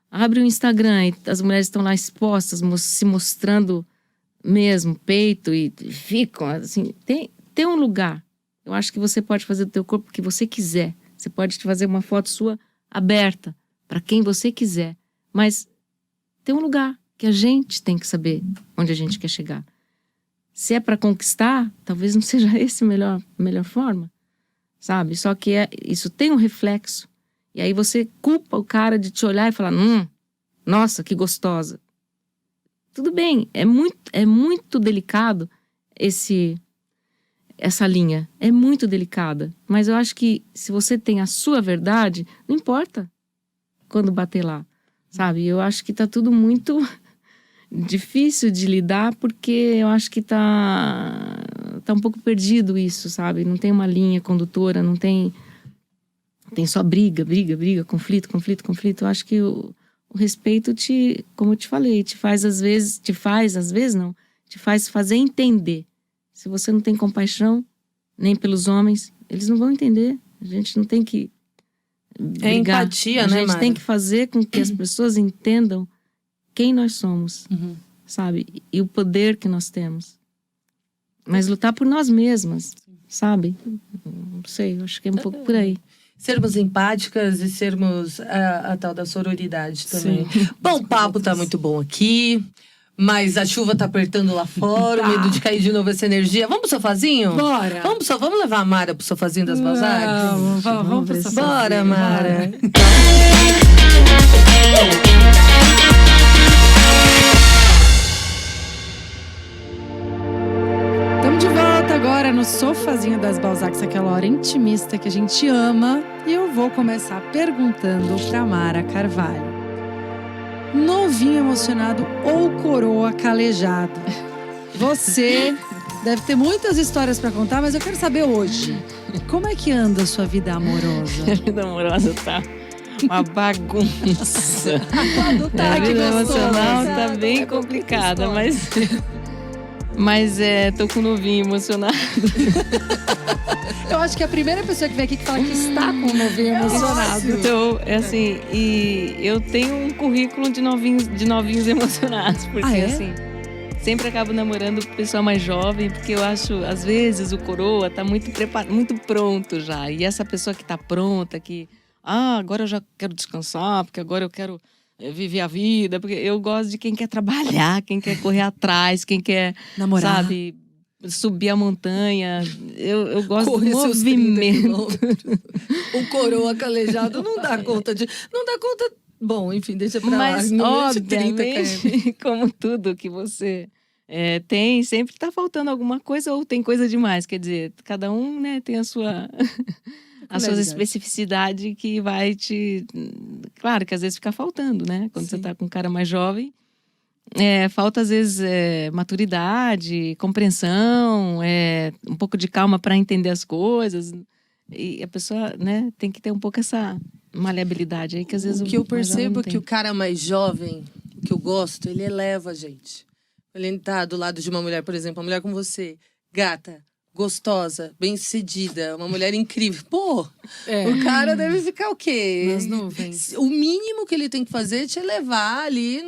abre o Instagram e as mulheres estão lá expostas, se mostrando mesmo, peito, e ficam assim. Tem um lugar. Eu acho que você pode fazer do teu corpo o que você quiser. Você pode fazer uma foto sua aberta para quem você quiser. Mas tem um lugar que a gente tem que saber onde a gente quer chegar. Se é para conquistar, talvez não seja esse a melhor forma, sabe? Só que isso tem um reflexo. E aí você culpa o cara de te olhar e falar, nossa, que gostosa. Tudo bem, é muito delicado essa linha. É muito delicada. Mas eu acho que se você tem a sua verdade, não importa quando bater lá, sabe? Eu acho que tá tudo muito difícil de lidar, porque eu acho que tá um pouco perdido isso, sabe? Não tem uma linha condutora, não tem só briga, conflito. Eu acho que o respeito como eu te falei, te faz fazer entender. Se você não tem compaixão, nem pelos homens, eles não vão entender. A gente não tem que brigar. É empatia, né, A gente Mara? tem que fazer com que as pessoas entendam quem nós somos, sabe? E o poder que nós temos. Mas lutar por nós mesmas, sabe? Não sei, eu acho que é um pouco por aí. Sermos empáticas e sermos a tal da sororidade também. Bom, o papo tá muito bom aqui, mas a chuva tá apertando lá fora, o medo de cair de novo essa energia. Vamos pro sofazinho? Bora! Vamos levar a Mara pro sofazinho das Balzacs? Vamos pro sofazinho. Bora, Mara! Estamos de volta agora no sofazinho das Balzacs, aquela hora intimista que a gente ama. E eu vou começar perguntando pra Mara Carvalho. Novinho emocionado ou coroa calejado? Você deve ter muitas histórias pra contar, mas eu quero saber hoje. Como é que anda a sua vida amorosa? A vida amorosa tá uma bagunça. Tá, A que vida gostoso. emocional tá bem complicada, mas tô com o novinho emocionado. Eu acho que a primeira pessoa que vem aqui que fala que está com um novinho emocionado. Então, é assim, e eu tenho um currículo de novinhos emocionados, porque assim, sempre acabo namorando com pessoa mais jovem, porque eu acho, às vezes, o coroa tá muito pronto já. E essa pessoa que tá pronta, que agora eu já quero descansar, porque agora eu quero viver a vida, porque eu gosto de quem quer trabalhar, quem quer correr atrás, quem quer, Namorar. sabe, subir a montanha. Eu gosto Correr do seus 30 movimento. quilômetros. O coroa calejado não dá conta de... Não dá conta... Bom, enfim, deixa pra Mas, lá. No meio de 30 obviamente, como tudo que você tem, sempre tá faltando alguma coisa ou tem coisa demais. Quer dizer, cada um, né, tem a sua especificidade que vai te... Claro que às vezes fica faltando, né? Quando você tá com um cara mais jovem. Falta, às vezes, maturidade, compreensão, um pouco de calma para entender as coisas. E a pessoa, né, tem que ter um pouco essa maleabilidade aí, que às vezes O que eu mais jovem percebo não é que tem. o cara mais jovem, que eu gosto, ele eleva a gente. Ele tá do lado de uma mulher, por exemplo, uma mulher como você, gata, gostosa, bem-sucedida, uma mulher incrível. Pô, o cara deve ficar o quê? Nas nuvens. O mínimo que ele tem que fazer é te elevar ali.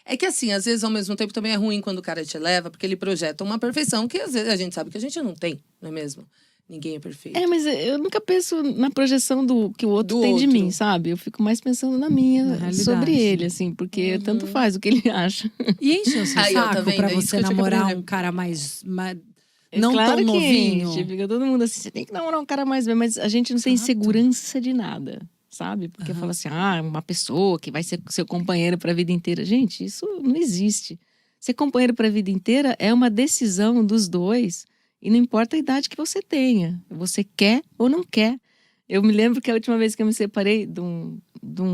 É que assim, às vezes, ao mesmo tempo, também é ruim quando o cara te eleva, porque ele projeta uma perfeição que às vezes a gente sabe que a gente não tem, não é mesmo? Ninguém é perfeito. Mas eu nunca penso na projeção do que o outro Do tem de outro. mim, sabe? Eu fico mais pensando na minha, Na realidade. sobre ele, assim, porque tanto faz o que ele acha. E enche o seu Aí, ó, tá saco vendo? pra É isso você que eu tinha que namorar aprender. um cara mais não Claro tão novinho? que enche, fica todo mundo assim, você tem que namorar um cara mais velho, mas a gente não tem Exato. segurança de nada, sabe? Porque fala assim, uma pessoa que vai ser seu companheiro para a vida inteira. Gente, isso não existe. Ser companheiro para a vida inteira é uma decisão dos dois e não importa a idade que você tenha. Você quer ou não quer. Eu me lembro que a última vez que eu me separei de um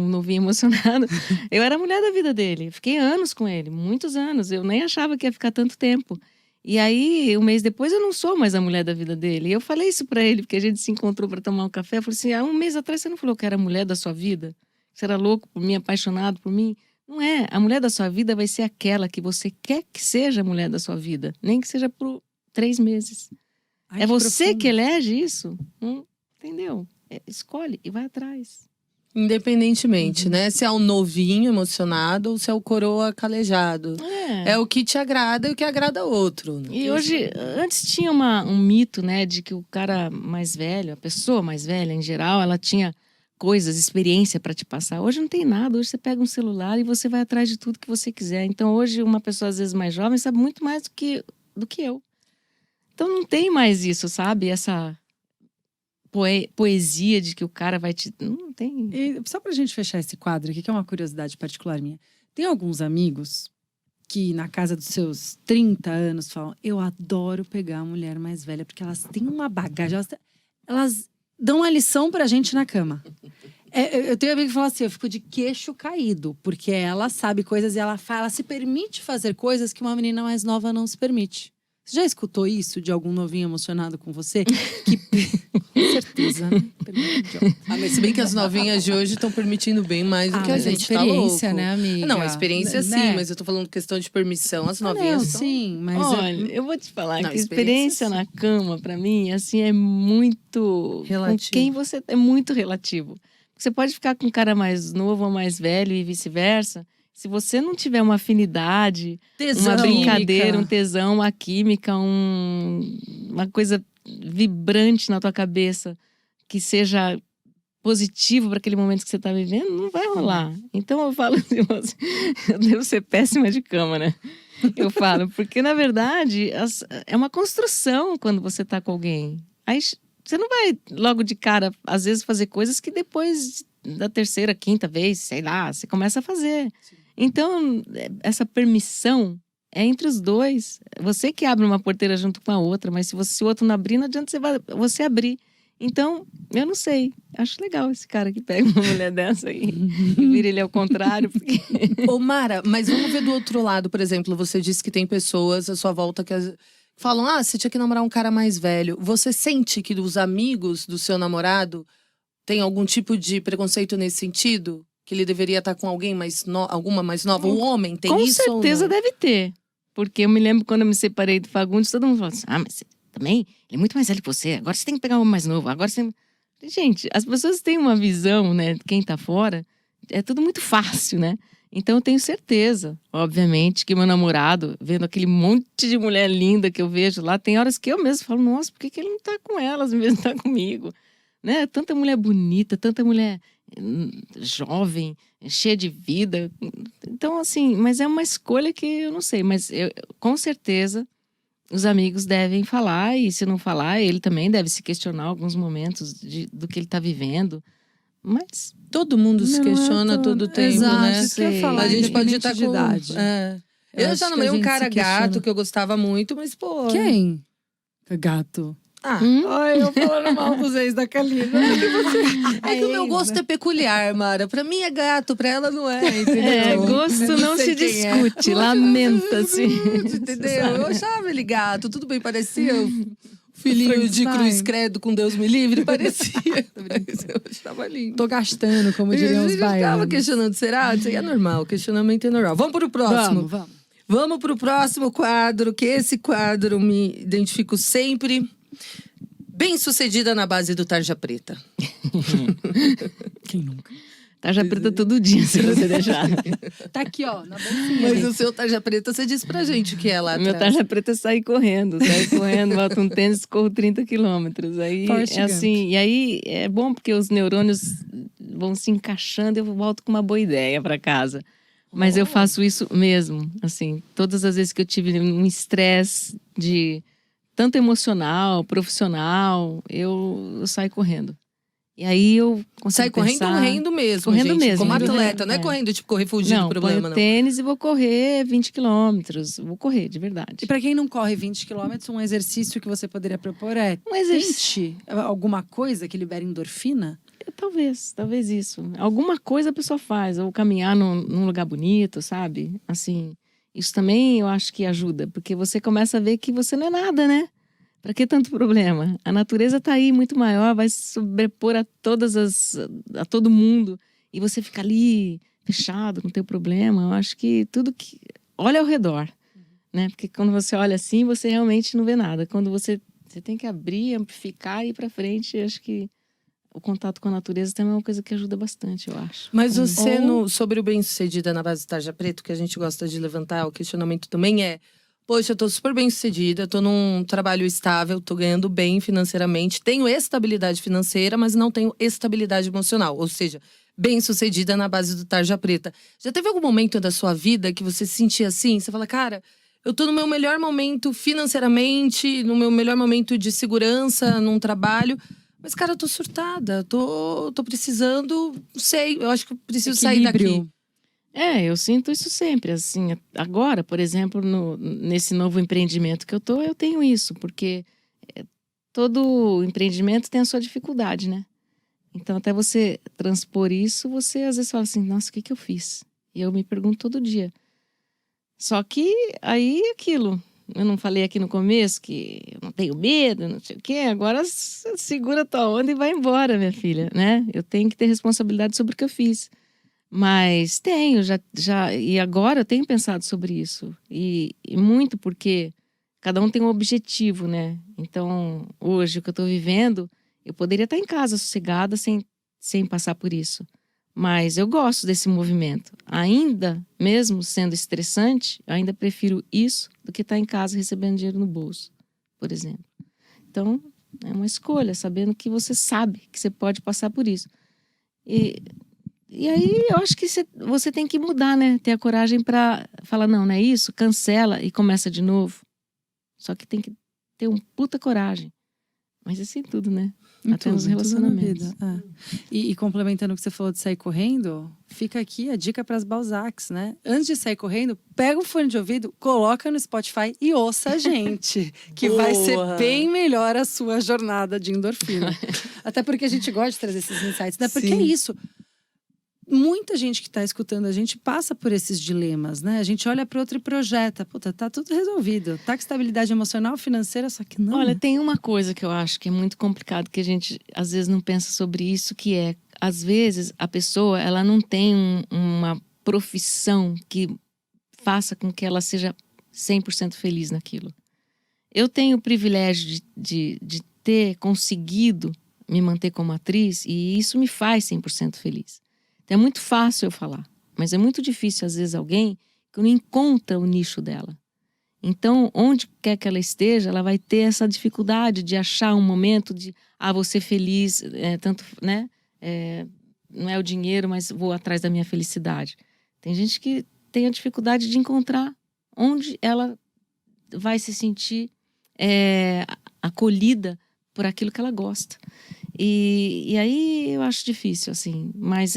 novinho emocionado, eu era a mulher da vida dele. Fiquei anos com ele, muitos anos. Eu nem achava que ia ficar tanto tempo. E aí, um mês depois, eu não sou mais a mulher da vida dele. E eu falei isso pra ele, porque a gente se encontrou pra tomar um café. Eu falei assim, há um mês atrás você não falou que era a mulher da sua vida? Você era louco por mim, apaixonado por mim? Não é. A mulher da sua vida vai ser aquela que você quer que seja a mulher da sua vida. Nem que seja por 3 meses. Ai, É que você profundo. que elege isso. Entendeu? Escolhe e vai atrás. Independentemente, né? Se é o novinho emocionado ou se é o coroa calejado. É o que te agrada e o que agrada outro. Não E tem hoje, jeito. antes tinha um mito, né, de que o cara mais velho, a pessoa mais velha em geral, ela tinha coisas, experiência para te passar. Hoje não tem nada, hoje você pega um celular e você vai atrás de tudo que você quiser. Então hoje uma pessoa às vezes mais jovem sabe muito mais do que eu. Então não tem mais isso, sabe? Essa poesia de que o cara vai te... Não tem. E só pra gente fechar esse quadro aqui, que é uma curiosidade particular minha. Tem alguns amigos que na casa dos seus 30 anos falam, eu adoro pegar a mulher mais velha, porque elas têm uma bagagem, elas dão uma lição pra gente na cama. Eu tenho amigo que fala assim, eu fico de queixo caído, porque ela sabe coisas e ela se permite fazer coisas que uma menina mais nova não se permite. Você já escutou isso de algum novinho emocionado com você? Que com certeza, né? Pergunta idiota. Mas se bem que as novinhas de hoje estão permitindo bem mais do que a mas gente, tá experiência, louco. né, amiga? Não, a experiência sim, Né? mas eu tô falando questão de permissão. As Não, novinhas são... sim, mas Olha, eu vou te falar Não, que a experiência experiência, na cama, pra mim, assim, é muito... Relativo. Com quem você... É muito relativo. Você pode ficar com um cara mais novo ou mais velho e vice-versa. Se você não tiver uma afinidade, uma brincadeira, química. um tesão, uma química, uma coisa vibrante na tua cabeça, que seja positivo para aquele momento que você está vivendo, não vai rolar. Então eu falo assim, eu devo ser péssima de cama, né? Eu falo, porque na verdade é uma construção quando você está com alguém. Aí você não vai logo de cara, às vezes, fazer coisas que depois da terceira, quinta vez, sei lá, você começa a fazer. Então, essa permissão é entre os dois. Você que abre uma porteira junto com a outra, mas se o outro não abrir, não adianta você abrir. Então, eu não sei. Acho legal esse cara que pega uma mulher dessa aí e vira ele ao contrário. Porque... Ô, Mara, mas vamos ver do outro lado, por exemplo. Você disse que tem pessoas à sua volta que falam, você tinha que namorar um cara mais velho. Você sente que os amigos do seu namorado têm algum tipo de preconceito nesse sentido? Que ele deveria estar com alguém alguma mais nova? O homem tem com isso ou certeza não? deve ter. Porque eu me lembro quando eu me separei do Fagundes, todo mundo falou assim, mas você também? Ele é muito mais velho que você. Agora você tem que pegar um homem mais novo. Agora você... Gente, as pessoas têm uma visão, né? De quem tá fora. É tudo muito fácil, né? Então eu tenho certeza, obviamente, que meu namorado, vendo aquele monte de mulher linda que eu vejo lá, tem horas que eu mesmo falo, nossa, por que ele não tá com elas, mesmo tá comigo? Né? Tanta mulher bonita, tanta mulher jovem, cheia de vida. Então, assim, mas é uma escolha que eu não sei. Mas com certeza os amigos devem falar, e se não falar, ele também deve se questionar alguns momentos do que ele está vivendo. Mas Todo mundo se questiona todo o tempo, Exato, né? isso que eu ia falar, A gente pode estar independente de com... idade. Eu acho já que namorei a um gente cara se questiona. gato que eu gostava muito, mas pô... Quem? Gato. Ai, eu falando mal dos ex da Kalina. É que o meu gosto é peculiar, Mara. Pra mim é gato, pra ela não é, entendeu? gosto não se sei quem é. discute, lamenta-se. Entendeu? Eu achava ele gato, tudo bem, parecia o filhinho de Frankenstein. cruz credo com Deus me livre, parecia. Mas eu achava lindo. Tô gastando, como diriam os Eu ficava baianos. questionando, será? Isso aí é normal, questionamento é normal. Vamos pro próximo. Vamos. Vamos pro próximo quadro, que esse quadro me identifico sempre. Bem-sucedida na base do Tarja Preta. Quem nunca? Tarja preta todo dia, se você deixar. Tá aqui, ó, na bolsinha. Mas ali. o seu Tarja Preta, você disse pra gente o que é lá Meu atrás. tarja preta é sair correndo, boto um tênis e corro 30 quilômetros. Aí Forrest é Gump. assim, e aí é bom porque os neurônios vão se encaixando e eu volto com uma boa ideia para casa. Mas eu faço isso mesmo, assim, todas as vezes que eu tive um estresse de tanto emocional, profissional, eu saio correndo. E aí eu consigo Sai correndo mesmo, Correndo gente. mesmo, Como correndo atleta, mesmo, não é é. correndo, tipo, correr fugindo Não, do problema, ponho não. tênis e vou correr 20 quilômetros. Vou correr, de verdade. E para quem não corre 20 quilômetros, um exercício que você poderia propor é Um exercício. tente alguma coisa que libere endorfina. Talvez isso. Alguma coisa a pessoa faz, ou caminhar num lugar bonito, sabe? Assim, isso também eu acho que ajuda, porque você começa a ver que você não é nada, né? Pra que tanto problema? A natureza tá aí muito maior, vai se sobrepor a todo mundo, e você fica ali fechado, não tem problema. Eu acho que tudo que olha ao redor, né? Porque quando você olha assim, você realmente não vê nada. Quando você tem que abrir, amplificar e ir pra frente, eu acho que o contato com a natureza também é uma coisa que ajuda bastante, eu acho. Mas você, sobre o bem-sucedida na base do Tarja Preta, que a gente gosta de levantar, o questionamento também é: poxa, eu tô super bem-sucedida, tô num trabalho estável, tô ganhando bem financeiramente, tenho estabilidade financeira, mas não tenho estabilidade emocional. Ou seja, bem-sucedida na base do Tarja Preta. Já teve algum momento da sua vida que você se sentia assim? Você fala, cara, eu tô no meu melhor momento financeiramente, no meu melhor momento de segurança, num trabalho. Mas, cara, eu tô surtada, tô precisando, não sei, eu acho que eu preciso sair daqui. Eu sinto isso sempre, assim, agora, por exemplo, nesse novo empreendimento que eu tenho isso, porque todo empreendimento tem a sua dificuldade, né? Então, até você transpor isso, você às vezes fala assim, nossa, o que eu fiz? E eu me pergunto todo dia. Só que aí aquilo, eu não falei aqui no começo que eu não tenho medo, não sei o quê, agora segura tua onda e vai embora, minha filha, né? Eu tenho que ter responsabilidade sobre o que eu fiz. Mas tenho, e agora eu tenho pensado sobre isso. E muito porque cada um tem um objetivo, né? Então, hoje, o que eu tô vivendo, eu poderia estar em casa sossegada sem passar por isso. Mas eu gosto desse movimento. Ainda, mesmo sendo estressante, eu ainda prefiro isso do que estar em casa recebendo dinheiro no bolso, por exemplo. Então, é uma escolha, sabendo que você sabe que você pode passar por isso. E aí, eu acho que você tem que mudar, né? Ter a coragem para falar, não é isso, cancela e começa de novo. Só que tem que ter um puta coragem. Mas assim tudo, né? Até nos relacionamentos. E complementando o que você falou de sair correndo, fica aqui a dica para as Balzacs, né? Antes de sair correndo, pega o fone de ouvido, coloca no Spotify e ouça a gente. Que vai ser bem melhor a sua jornada de endorfina. Até porque a gente gosta de trazer esses insights, né? Porque é isso. Muita gente que está escutando a gente passa por esses dilemas, né? A gente olha para outro e projeta. Puta, tá tudo resolvido. Tá com estabilidade emocional, financeira, só que não. Olha, tem uma coisa que eu acho que é muito complicado, que a gente às vezes não pensa sobre isso, que é, às vezes, a pessoa, ela não tem uma profissão que faça com que ela seja 100% feliz naquilo. Eu tenho o privilégio de ter conseguido me manter como atriz, e isso me faz 100% feliz. Então, é muito fácil eu falar, mas é muito difícil, às vezes, alguém que não encontra o nicho dela. Então, onde quer que ela esteja, ela vai ter essa dificuldade de achar um momento de, vou ser feliz, tanto, né? Não é o dinheiro, mas vou atrás da minha felicidade. Tem gente que tem a dificuldade de encontrar onde ela vai se sentir acolhida por aquilo que ela gosta. E aí eu acho difícil, assim. Mas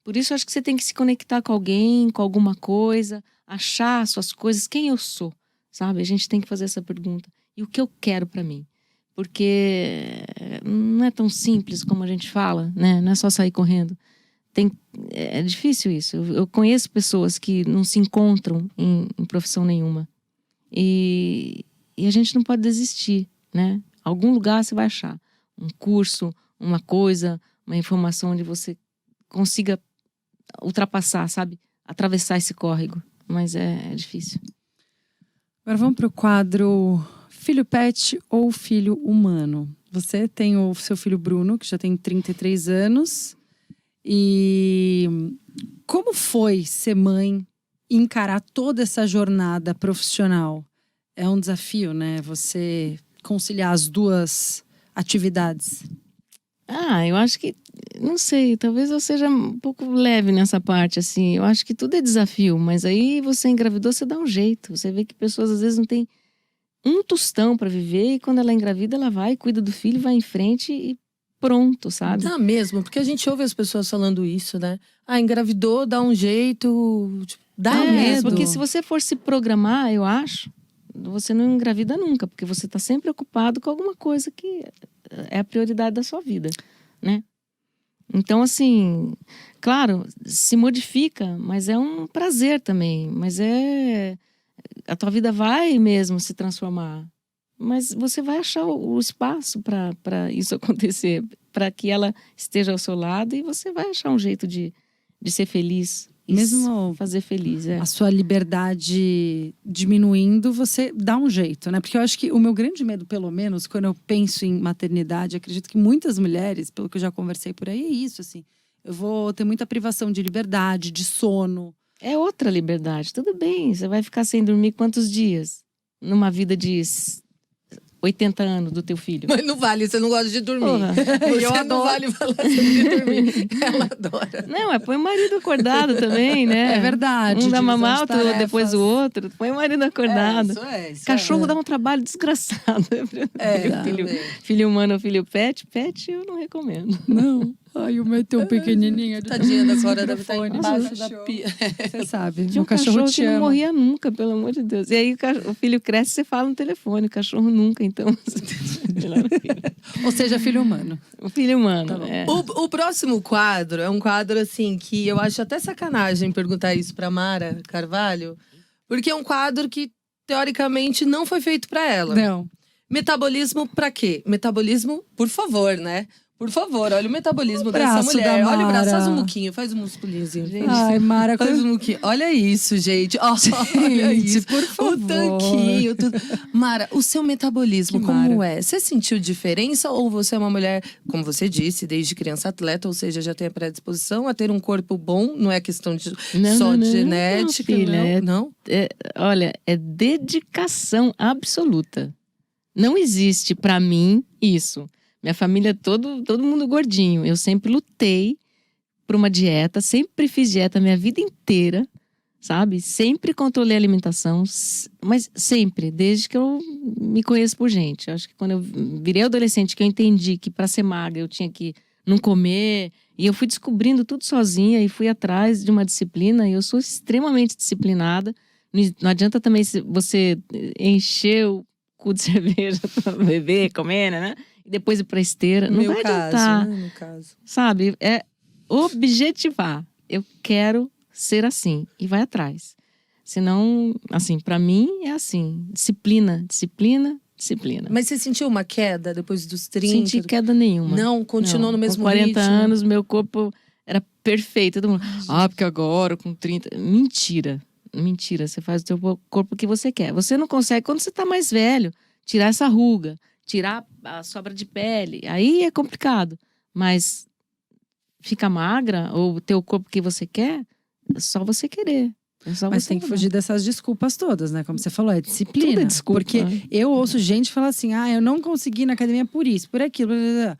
por isso eu acho que você tem que se conectar com alguém, com alguma coisa, achar suas coisas, quem eu sou, sabe? A gente tem que fazer essa pergunta. E o que eu quero pra mim? Porque não é tão simples como a gente fala, né? Não é só sair correndo. É difícil isso. Eu conheço pessoas que não se encontram em profissão nenhuma. E a gente não pode desistir, né? Algum lugar você vai achar. Um curso, uma coisa, uma informação onde você consiga ultrapassar, sabe? Atravessar esse córrego. Mas é difícil. Agora vamos para o quadro Filho Pet ou Filho Humano. Você tem o seu filho Bruno, que já tem 33 anos. E como foi ser mãe e encarar toda essa jornada profissional? É um desafio, né? Você conciliar as duas atividades. Eu acho que, não sei, talvez eu seja um pouco leve nessa parte, assim. Eu acho que tudo é desafio, mas aí você engravidou, você dá um jeito. Você vê que pessoas às vezes não têm um tostão para viver, e quando ela engravida, ela vai, cuida do filho, vai em frente e pronto, sabe? Dá mesmo, porque a gente ouve as pessoas falando isso, né? Ah, engravidou, dá um jeito. Tipo, dá mesmo. Porque se você for se programar, eu acho, você não engravida nunca, porque você tá sempre ocupado com alguma coisa que é a prioridade da sua vida, né? Então, assim, claro, se modifica, mas é um prazer também. Mas a tua vida vai mesmo se transformar. Mas você vai achar o espaço para isso acontecer, para que ela esteja ao seu lado e você vai achar um jeito de ser feliz. E Mesmo fazer feliz, a sua liberdade diminuindo, você dá um jeito, né? Porque eu acho que o meu grande medo, pelo menos, quando eu penso em maternidade, acredito que muitas mulheres, pelo que eu já conversei por aí, é isso, assim. Eu vou ter muita privação de liberdade, de sono. É outra liberdade. Tudo bem, você vai ficar sem dormir quantos dias? Numa vida de 80 anos do teu filho. Mas não vale, você não gosta de dormir. Porra. Você Eu não adoro. vale falar sobre dormir. Ela adora. Não, põe o marido acordado também, né? É verdade. Um dá divisão mamar, de outro tarefas. depois o outro. Põe o marido acordado. Isso Cachorro dá um trabalho desgraçado. Filho humano ou filho pet? Pet eu não recomendo. Não. Ai, o meu é tão pequenininho. Tadinha da Cora, deve estar microfone. embaixo da pia. Você sabe, Tinha o um cachorro te que não ama. morria nunca, pelo amor de Deus. E aí o filho cresce, você fala no telefone. O cachorro nunca, então. Ou seja, filho humano. O filho humano. Tá bom. É. O próximo quadro é um quadro, assim, que eu acho até sacanagem perguntar isso pra Mara Carvalho. Porque é um quadro que, teoricamente, não foi feito pra ela. Não. Metabolismo pra quê? Metabolismo, por favor, né? Por favor, olha o metabolismo O dessa braço mulher. da Olha o braço, faz um Mara. muquinho, faz um musculinhozinho. Ai, Mara, Faz um muquinho. Olha isso, gente. Olha Gente, isso. por favor. O tanquinho, tudo. Mara, o seu metabolismo, Que como Mara. é? Você sentiu diferença ou você é uma mulher, como você disse, desde criança atleta, ou seja, já tem a predisposição a ter um corpo bom? Não é questão de só de genética, filha, não? Olha, é dedicação absoluta. Não existe pra mim isso. Minha família, todo mundo gordinho. Eu sempre lutei por uma dieta, sempre fiz dieta a minha vida inteira, sabe? Sempre controlei a alimentação, mas sempre, desde que eu me conheço por gente. Eu acho que quando eu virei adolescente, que eu entendi que para ser magra eu tinha que não comer, e eu fui descobrindo tudo sozinha e fui atrás de uma disciplina, e eu sou extremamente disciplinada. Não adianta também você encher o cu de cerveja pra beber, comer, né? E depois ir pra esteira. Não vai adiantar. Né? No caso. Sabe? É objetivar. Eu quero ser assim. E vai atrás. Senão, assim, pra mim é assim. Disciplina, disciplina, disciplina. Mas você sentiu uma queda depois dos 30? Senti queda nenhuma. Não, continuou Não, no mesmo com 40 ritmo? anos, meu corpo era perfeito. Todo mundo, porque agora, com 30… Mentira. Mentira. Você faz o teu corpo o que você quer. Você não consegue, quando você tá mais velho, tirar essa ruga, tirar a sobra de pele. Aí é complicado. Mas fica magra, ou ter o corpo que você quer, é só você querer. É só Mas você tem que mudar. fugir dessas desculpas todas, né? Como você falou, é disciplina. Tudo é desculpa. Porque eu ouço gente falar assim, eu não consegui ir na academia por isso, por aquilo. Blá, blá, blá.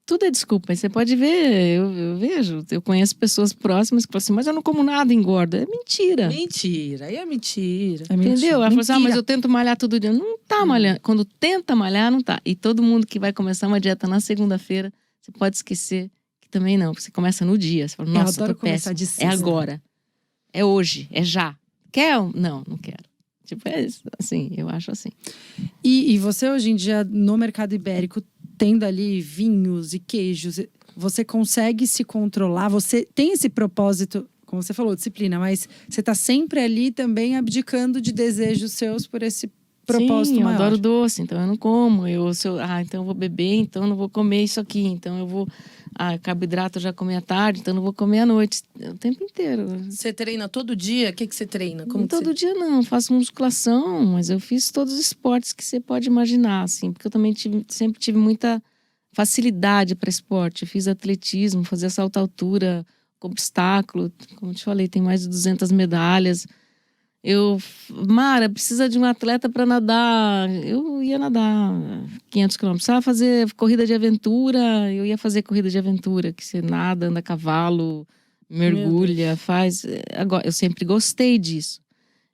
Tudo é desculpa. E você pode ver, eu vejo, eu conheço pessoas próximas que falam assim, mas eu não como nada, engorda. É mentira. Mentira, aí é mentira. É mentira. Entendeu? Ela falou assim, mas Mentira. eu tento malhar todo dia. Não tá malhando. Quando tenta malhar, não tá. E todo mundo que vai começar uma dieta na segunda-feira, você pode esquecer que também não. Você começa no dia. Você fala, Eu nossa, adoro tô começar péssimo. de É sexta. agora. É hoje. É já. Quer? Não quero. Tipo, é isso. Assim, eu acho assim. E você hoje em dia, no mercado ibérico, tendo ali vinhos e queijos, você consegue se controlar? Você tem esse propósito, como você falou, disciplina, mas você tá sempre ali também abdicando de desejos seus por esse propósito Sim, eu maior. adoro doce, então eu não como. Então eu vou beber, então eu não vou comer isso aqui. Então eu vou… carboidrato eu já comi à tarde, então eu não vou comer à noite. O tempo inteiro. Você treina todo dia? O que você treina? Como que Todo dia não, eu faço musculação, mas eu fiz todos os esportes que você pode imaginar, assim. Porque eu também sempre tive muita facilidade para esporte. Eu fiz atletismo, fazia salto à altura, com obstáculo. Como eu te falei, tem mais de 200 medalhas. Mara, precisa de um atleta para nadar. Eu ia nadar 500 quilômetros. Precisava fazer corrida de aventura. Eu ia fazer corrida de aventura, que você nada, anda a cavalo, mergulha, faz. Agora, eu sempre gostei disso.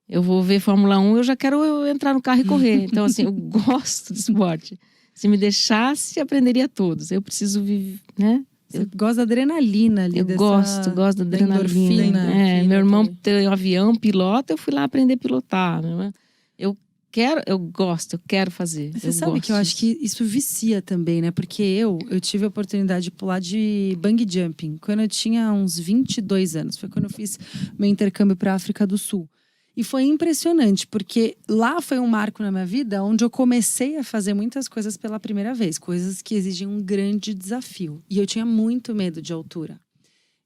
Eu vou ver Fórmula 1, eu já quero entrar no carro e correr. Então, assim, eu gosto de esporte. Se me deixasse, aprenderia todos. Eu preciso viver, né? Você gosta da adrenalina ali. Eu gosto da adrenalina. endorfina. Meu irmão tem um avião, pilota, eu fui lá aprender a pilotar. Né? Eu quero fazer. Você sabe que eu acho que isso vicia também, né? Porque eu tive a oportunidade de pular de bungee jumping quando eu tinha uns 22 anos. Foi quando eu fiz meu intercâmbio para a África do Sul. E foi impressionante, porque lá foi um marco na minha vida onde eu comecei a fazer muitas coisas pela primeira vez. Coisas que exigem um grande desafio. E eu tinha muito medo de altura.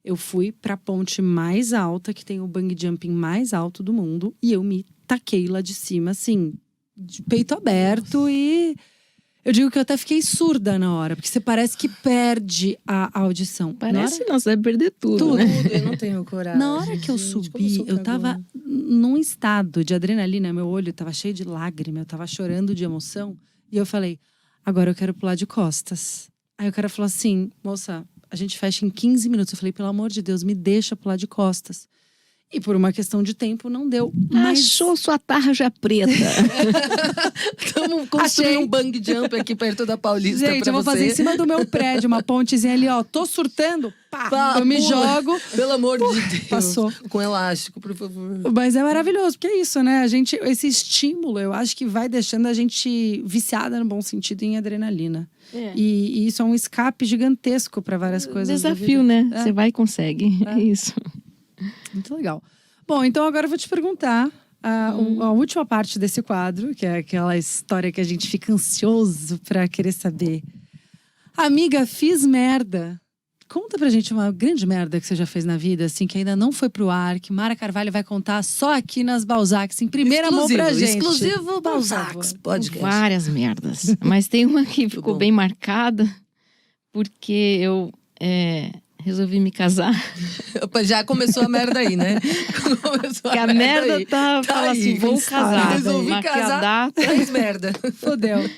Eu fui para a ponte mais alta, que tem o bungee jumping mais alto do mundo. E eu me taquei lá de cima, assim, de peito aberto. E eu digo que eu até fiquei surda na hora. Porque você parece que perde a audição. Parece não, você vai perder tudo, né? Tudo, eu não tenho coragem. Na hora que eu gente, subi, eu tava num estado de adrenalina. Meu olho tava cheio de lágrima, eu tava chorando de emoção. E eu falei, agora eu quero pular de costas. Aí o cara falou assim, moça, a gente fecha em 15 minutos. Eu falei, pelo amor de Deus, me deixa pular de costas. E por uma questão de tempo, não deu. Mas Achou sua tarja preta. Estamos construindo um bungee jump aqui perto da Paulista. gente, pra eu vou você. fazer em cima do meu prédio, uma pontezinha ali, ó. Tô surtando, pá, Pá, eu me pula. jogo. Pelo amor de Deus. Passou. Com elástico, por favor. Mas é maravilhoso, porque é isso, né? Esse estímulo, eu acho que vai deixando a gente viciada, no bom sentido, em adrenalina. E isso é um escape gigantesco para várias coisas. da Desafio, vida. né? Você vai e consegue. É isso. Muito legal. Bom, então agora eu vou te perguntar a última parte desse quadro, que é aquela história que a gente fica ansioso para querer saber. Amiga, fiz merda. Conta pra gente uma grande merda que você já fez na vida, assim, que ainda não foi pro ar, que Mara Carvalho vai contar só aqui nas Balzacs, em primeira mão pra gente. Exclusivo Balzacs Podcast. Várias merdas. Mas tem uma que ficou bom. bem marcada, porque eu resolvi me casar. Opa, já começou a merda aí, né? Começou Que a merda aí. tá fala aí, assim, vou pensada. casar. Resolvi Marquei a casar. data Fez merda. Fodeu.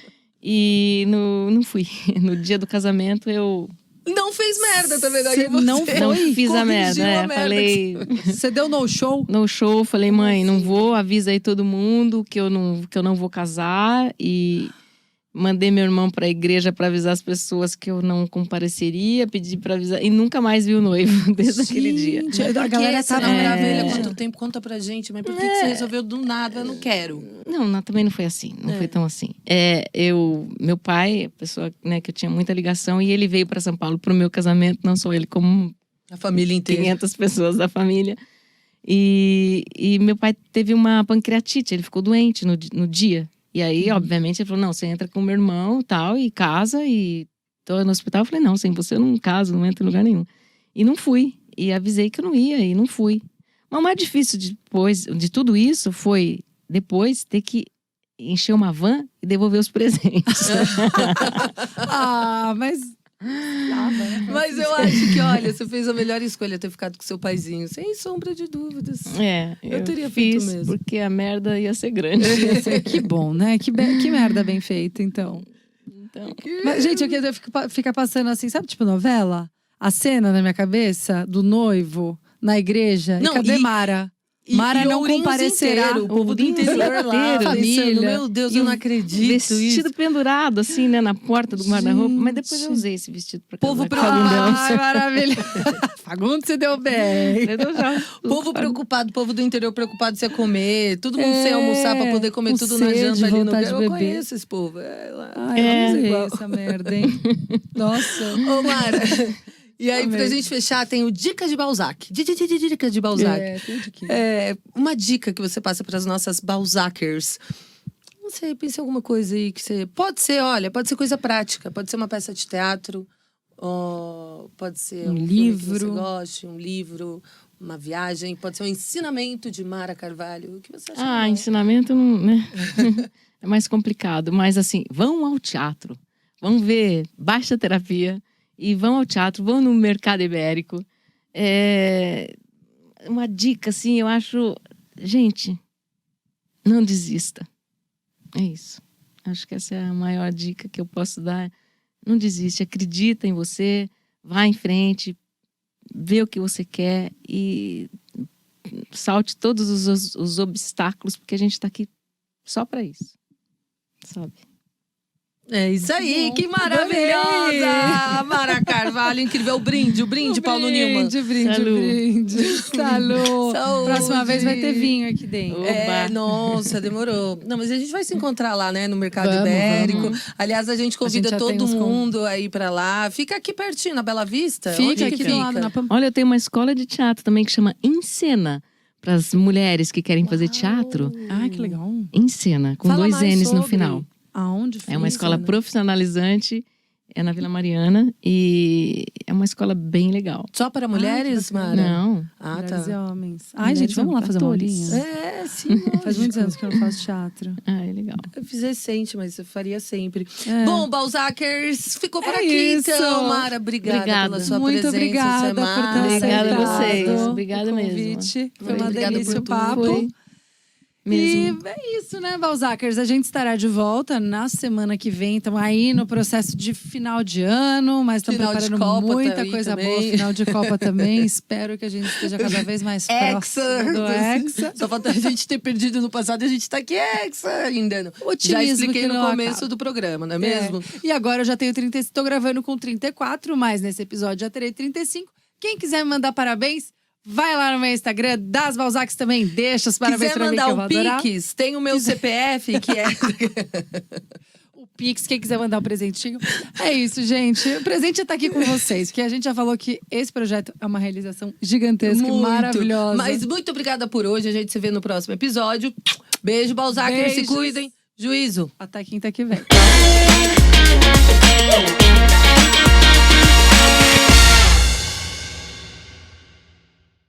e não fui. No dia do casamento eu Não fez merda, tá vendo? Aí Você você não não Foi? fiz a corrigiu merda. a né? merda Falei Você deu no show? no show, falei, mãe, não assim? vou, avisa aí todo mundo que eu não vou casar. E mandei meu irmão pra igreja pra avisar as pessoas que eu não compareceria, pedi pra avisar. E nunca mais vi o noivo desde aquele dia. Gente, a Por que galera você tava não na grava ele há igreja. quanto tempo? Conta pra gente. Mas por que você resolveu do nada? Eu não quero. Não, também não foi assim. Não foi tão assim. Meu pai, pessoa, né, que eu tinha muita ligação, e ele veio pra São Paulo pro meu casamento, não só ele, como A família inteira. 500 pessoas da família. E meu pai teve uma pancreatite, ele ficou doente no dia. E aí, obviamente, ele falou, não, você entra com meu irmão tal, e casa, e tô no hospital. Eu falei, não, sem você eu não caso, não entro em lugar nenhum. E não fui. E avisei que eu não ia, e não fui. Mas o mais difícil depois de tudo isso foi, depois, ter que encher uma van e devolver os presentes. Mas Mas eu acho que, olha, você fez a melhor escolha ter ficado com seu paizinho, sem sombra de dúvidas. Eu teria fiz feito mesmo. porque a merda ia ser grande. que bom, né? Que merda bem feita, então. Então, Mas, gente, eu queria ficar passando assim, sabe, tipo novela? A cena na minha cabeça do noivo na igreja. Não, e cadê e- Mara? Mara não Ourinhos comparecerá. inteiro, o povo do interior lá, inteiro, família. família. Meu Deus, E eu não o acredito vestido isso. pendurado, assim, né, na porta do guarda-roupa. Mas depois eu Gente. usei esse vestido pra Povo casar com o Fagundão. Ai, maravilha. Fagundo se deu bem. Povo preocupado, povo do interior preocupado se ia comer, todo mundo sem almoçar pra poder comer com tudo na sede, janta ali no vontade de Eu beber. conheço esse povo. Lá. Ai, É. eu amei essa merda, hein? Nossa. Ô, Mara. E aí, Amei. pra gente fechar, tem o Dicas de Balzac. Dicas de Balzac. Tem de quê? Uma dica que você passa para as nossas Balzacers. Não sei, pense em alguma coisa aí que você. Pode ser, olha, pode ser coisa prática. Pode ser uma peça de teatro. Ou pode ser Um filme livro. que você goste, um livro, uma viagem. Pode ser um ensinamento de Mara Carvalho. O que você acha? melhor? Ensinamento não, né? É mais complicado. Mas assim, vão ao teatro. Vão ver Baixa Terapia. E vão ao teatro, vão no Mercado Ibérico. Uma dica, assim, eu acho... Gente, não desista. É isso. Acho que essa é a maior dica que eu posso dar. Não desiste, acredita em você, vá em frente, vê o que você quer e salte todos os obstáculos, porque a gente está aqui só para isso, sabe? É isso aí, que maravilhosa! Mara Carvalho, incrível. O brinde, Paulo Nilman. Brinde. Salud. Saúde. Próxima vez vai ter vinho aqui dentro. É, nossa, demorou. Não, mas a gente vai se encontrar lá, né, no Mercado Vamos, Ibérico. vamos. Aliás, a gente convida já tem todo uns mundo aí pra lá. Fica aqui pertinho, na Bela Vista. Onde Fica que aqui do lado, na Pampa. Olha, eu tenho uma escola de teatro também que chama Encena. Para as mulheres que querem fazer teatro. Ai, que legal. Encena, com Fala 2 mais N's no sobre. final. Aonde É uma escola funciona? profissionalizante, é na Vila Mariana e é uma escola bem legal. Só para mulheres, Mara? Não, Ah, Mulheres e tá. homens. Ai, Mulheres gente, vamos lá e fazer uma atores. aulinha? É, sim. Faz muitos anos que eu não faço teatro. é legal. Eu fiz recente, mas eu faria sempre. É. Bom, Balzackers, ficou por É aqui isso. então. Mara, obrigada Obrigada. pela sua Muito presença. obrigada por Samara. ter Obrigada a aceitado vocês. o Obrigada mesmo. convite. Foi Muito uma obrigada delícia por o papo. tudo. Foi. Mesmo. E é isso, né, Balzackers? A gente estará de volta na semana que vem. Estamos aí no processo de final de ano, mas estamos Final de preparando Copa muita tá aí coisa também. boa. Final de Copa também. Espero que a gente esteja cada vez mais próximo do Hexa. Só falta a gente ter perdido no passado e a gente tá aqui Hexa ainda. Já Otimismo expliquei que no não começo acaba. do programa, não é mesmo? E agora eu já tenho 30, estou gravando com 34, mas nesse episódio já terei 35. Quem quiser me mandar parabéns, vai lá no meu Instagram, das Balzacs também, deixa os parabéns Quiser pra mim que mandar eu vou adorar. Pix, tem o meu CPF, que é… O Pix, quem quiser mandar um presentinho. É isso, gente. O presente tá aqui com vocês, porque a gente já falou que esse projeto é uma realização gigantesca e maravilhosa. Mas muito obrigada por hoje. A gente se vê no próximo episódio. Beijo, Balzackers. Se Beijos. cuidem. Juízo. Até quinta que vem.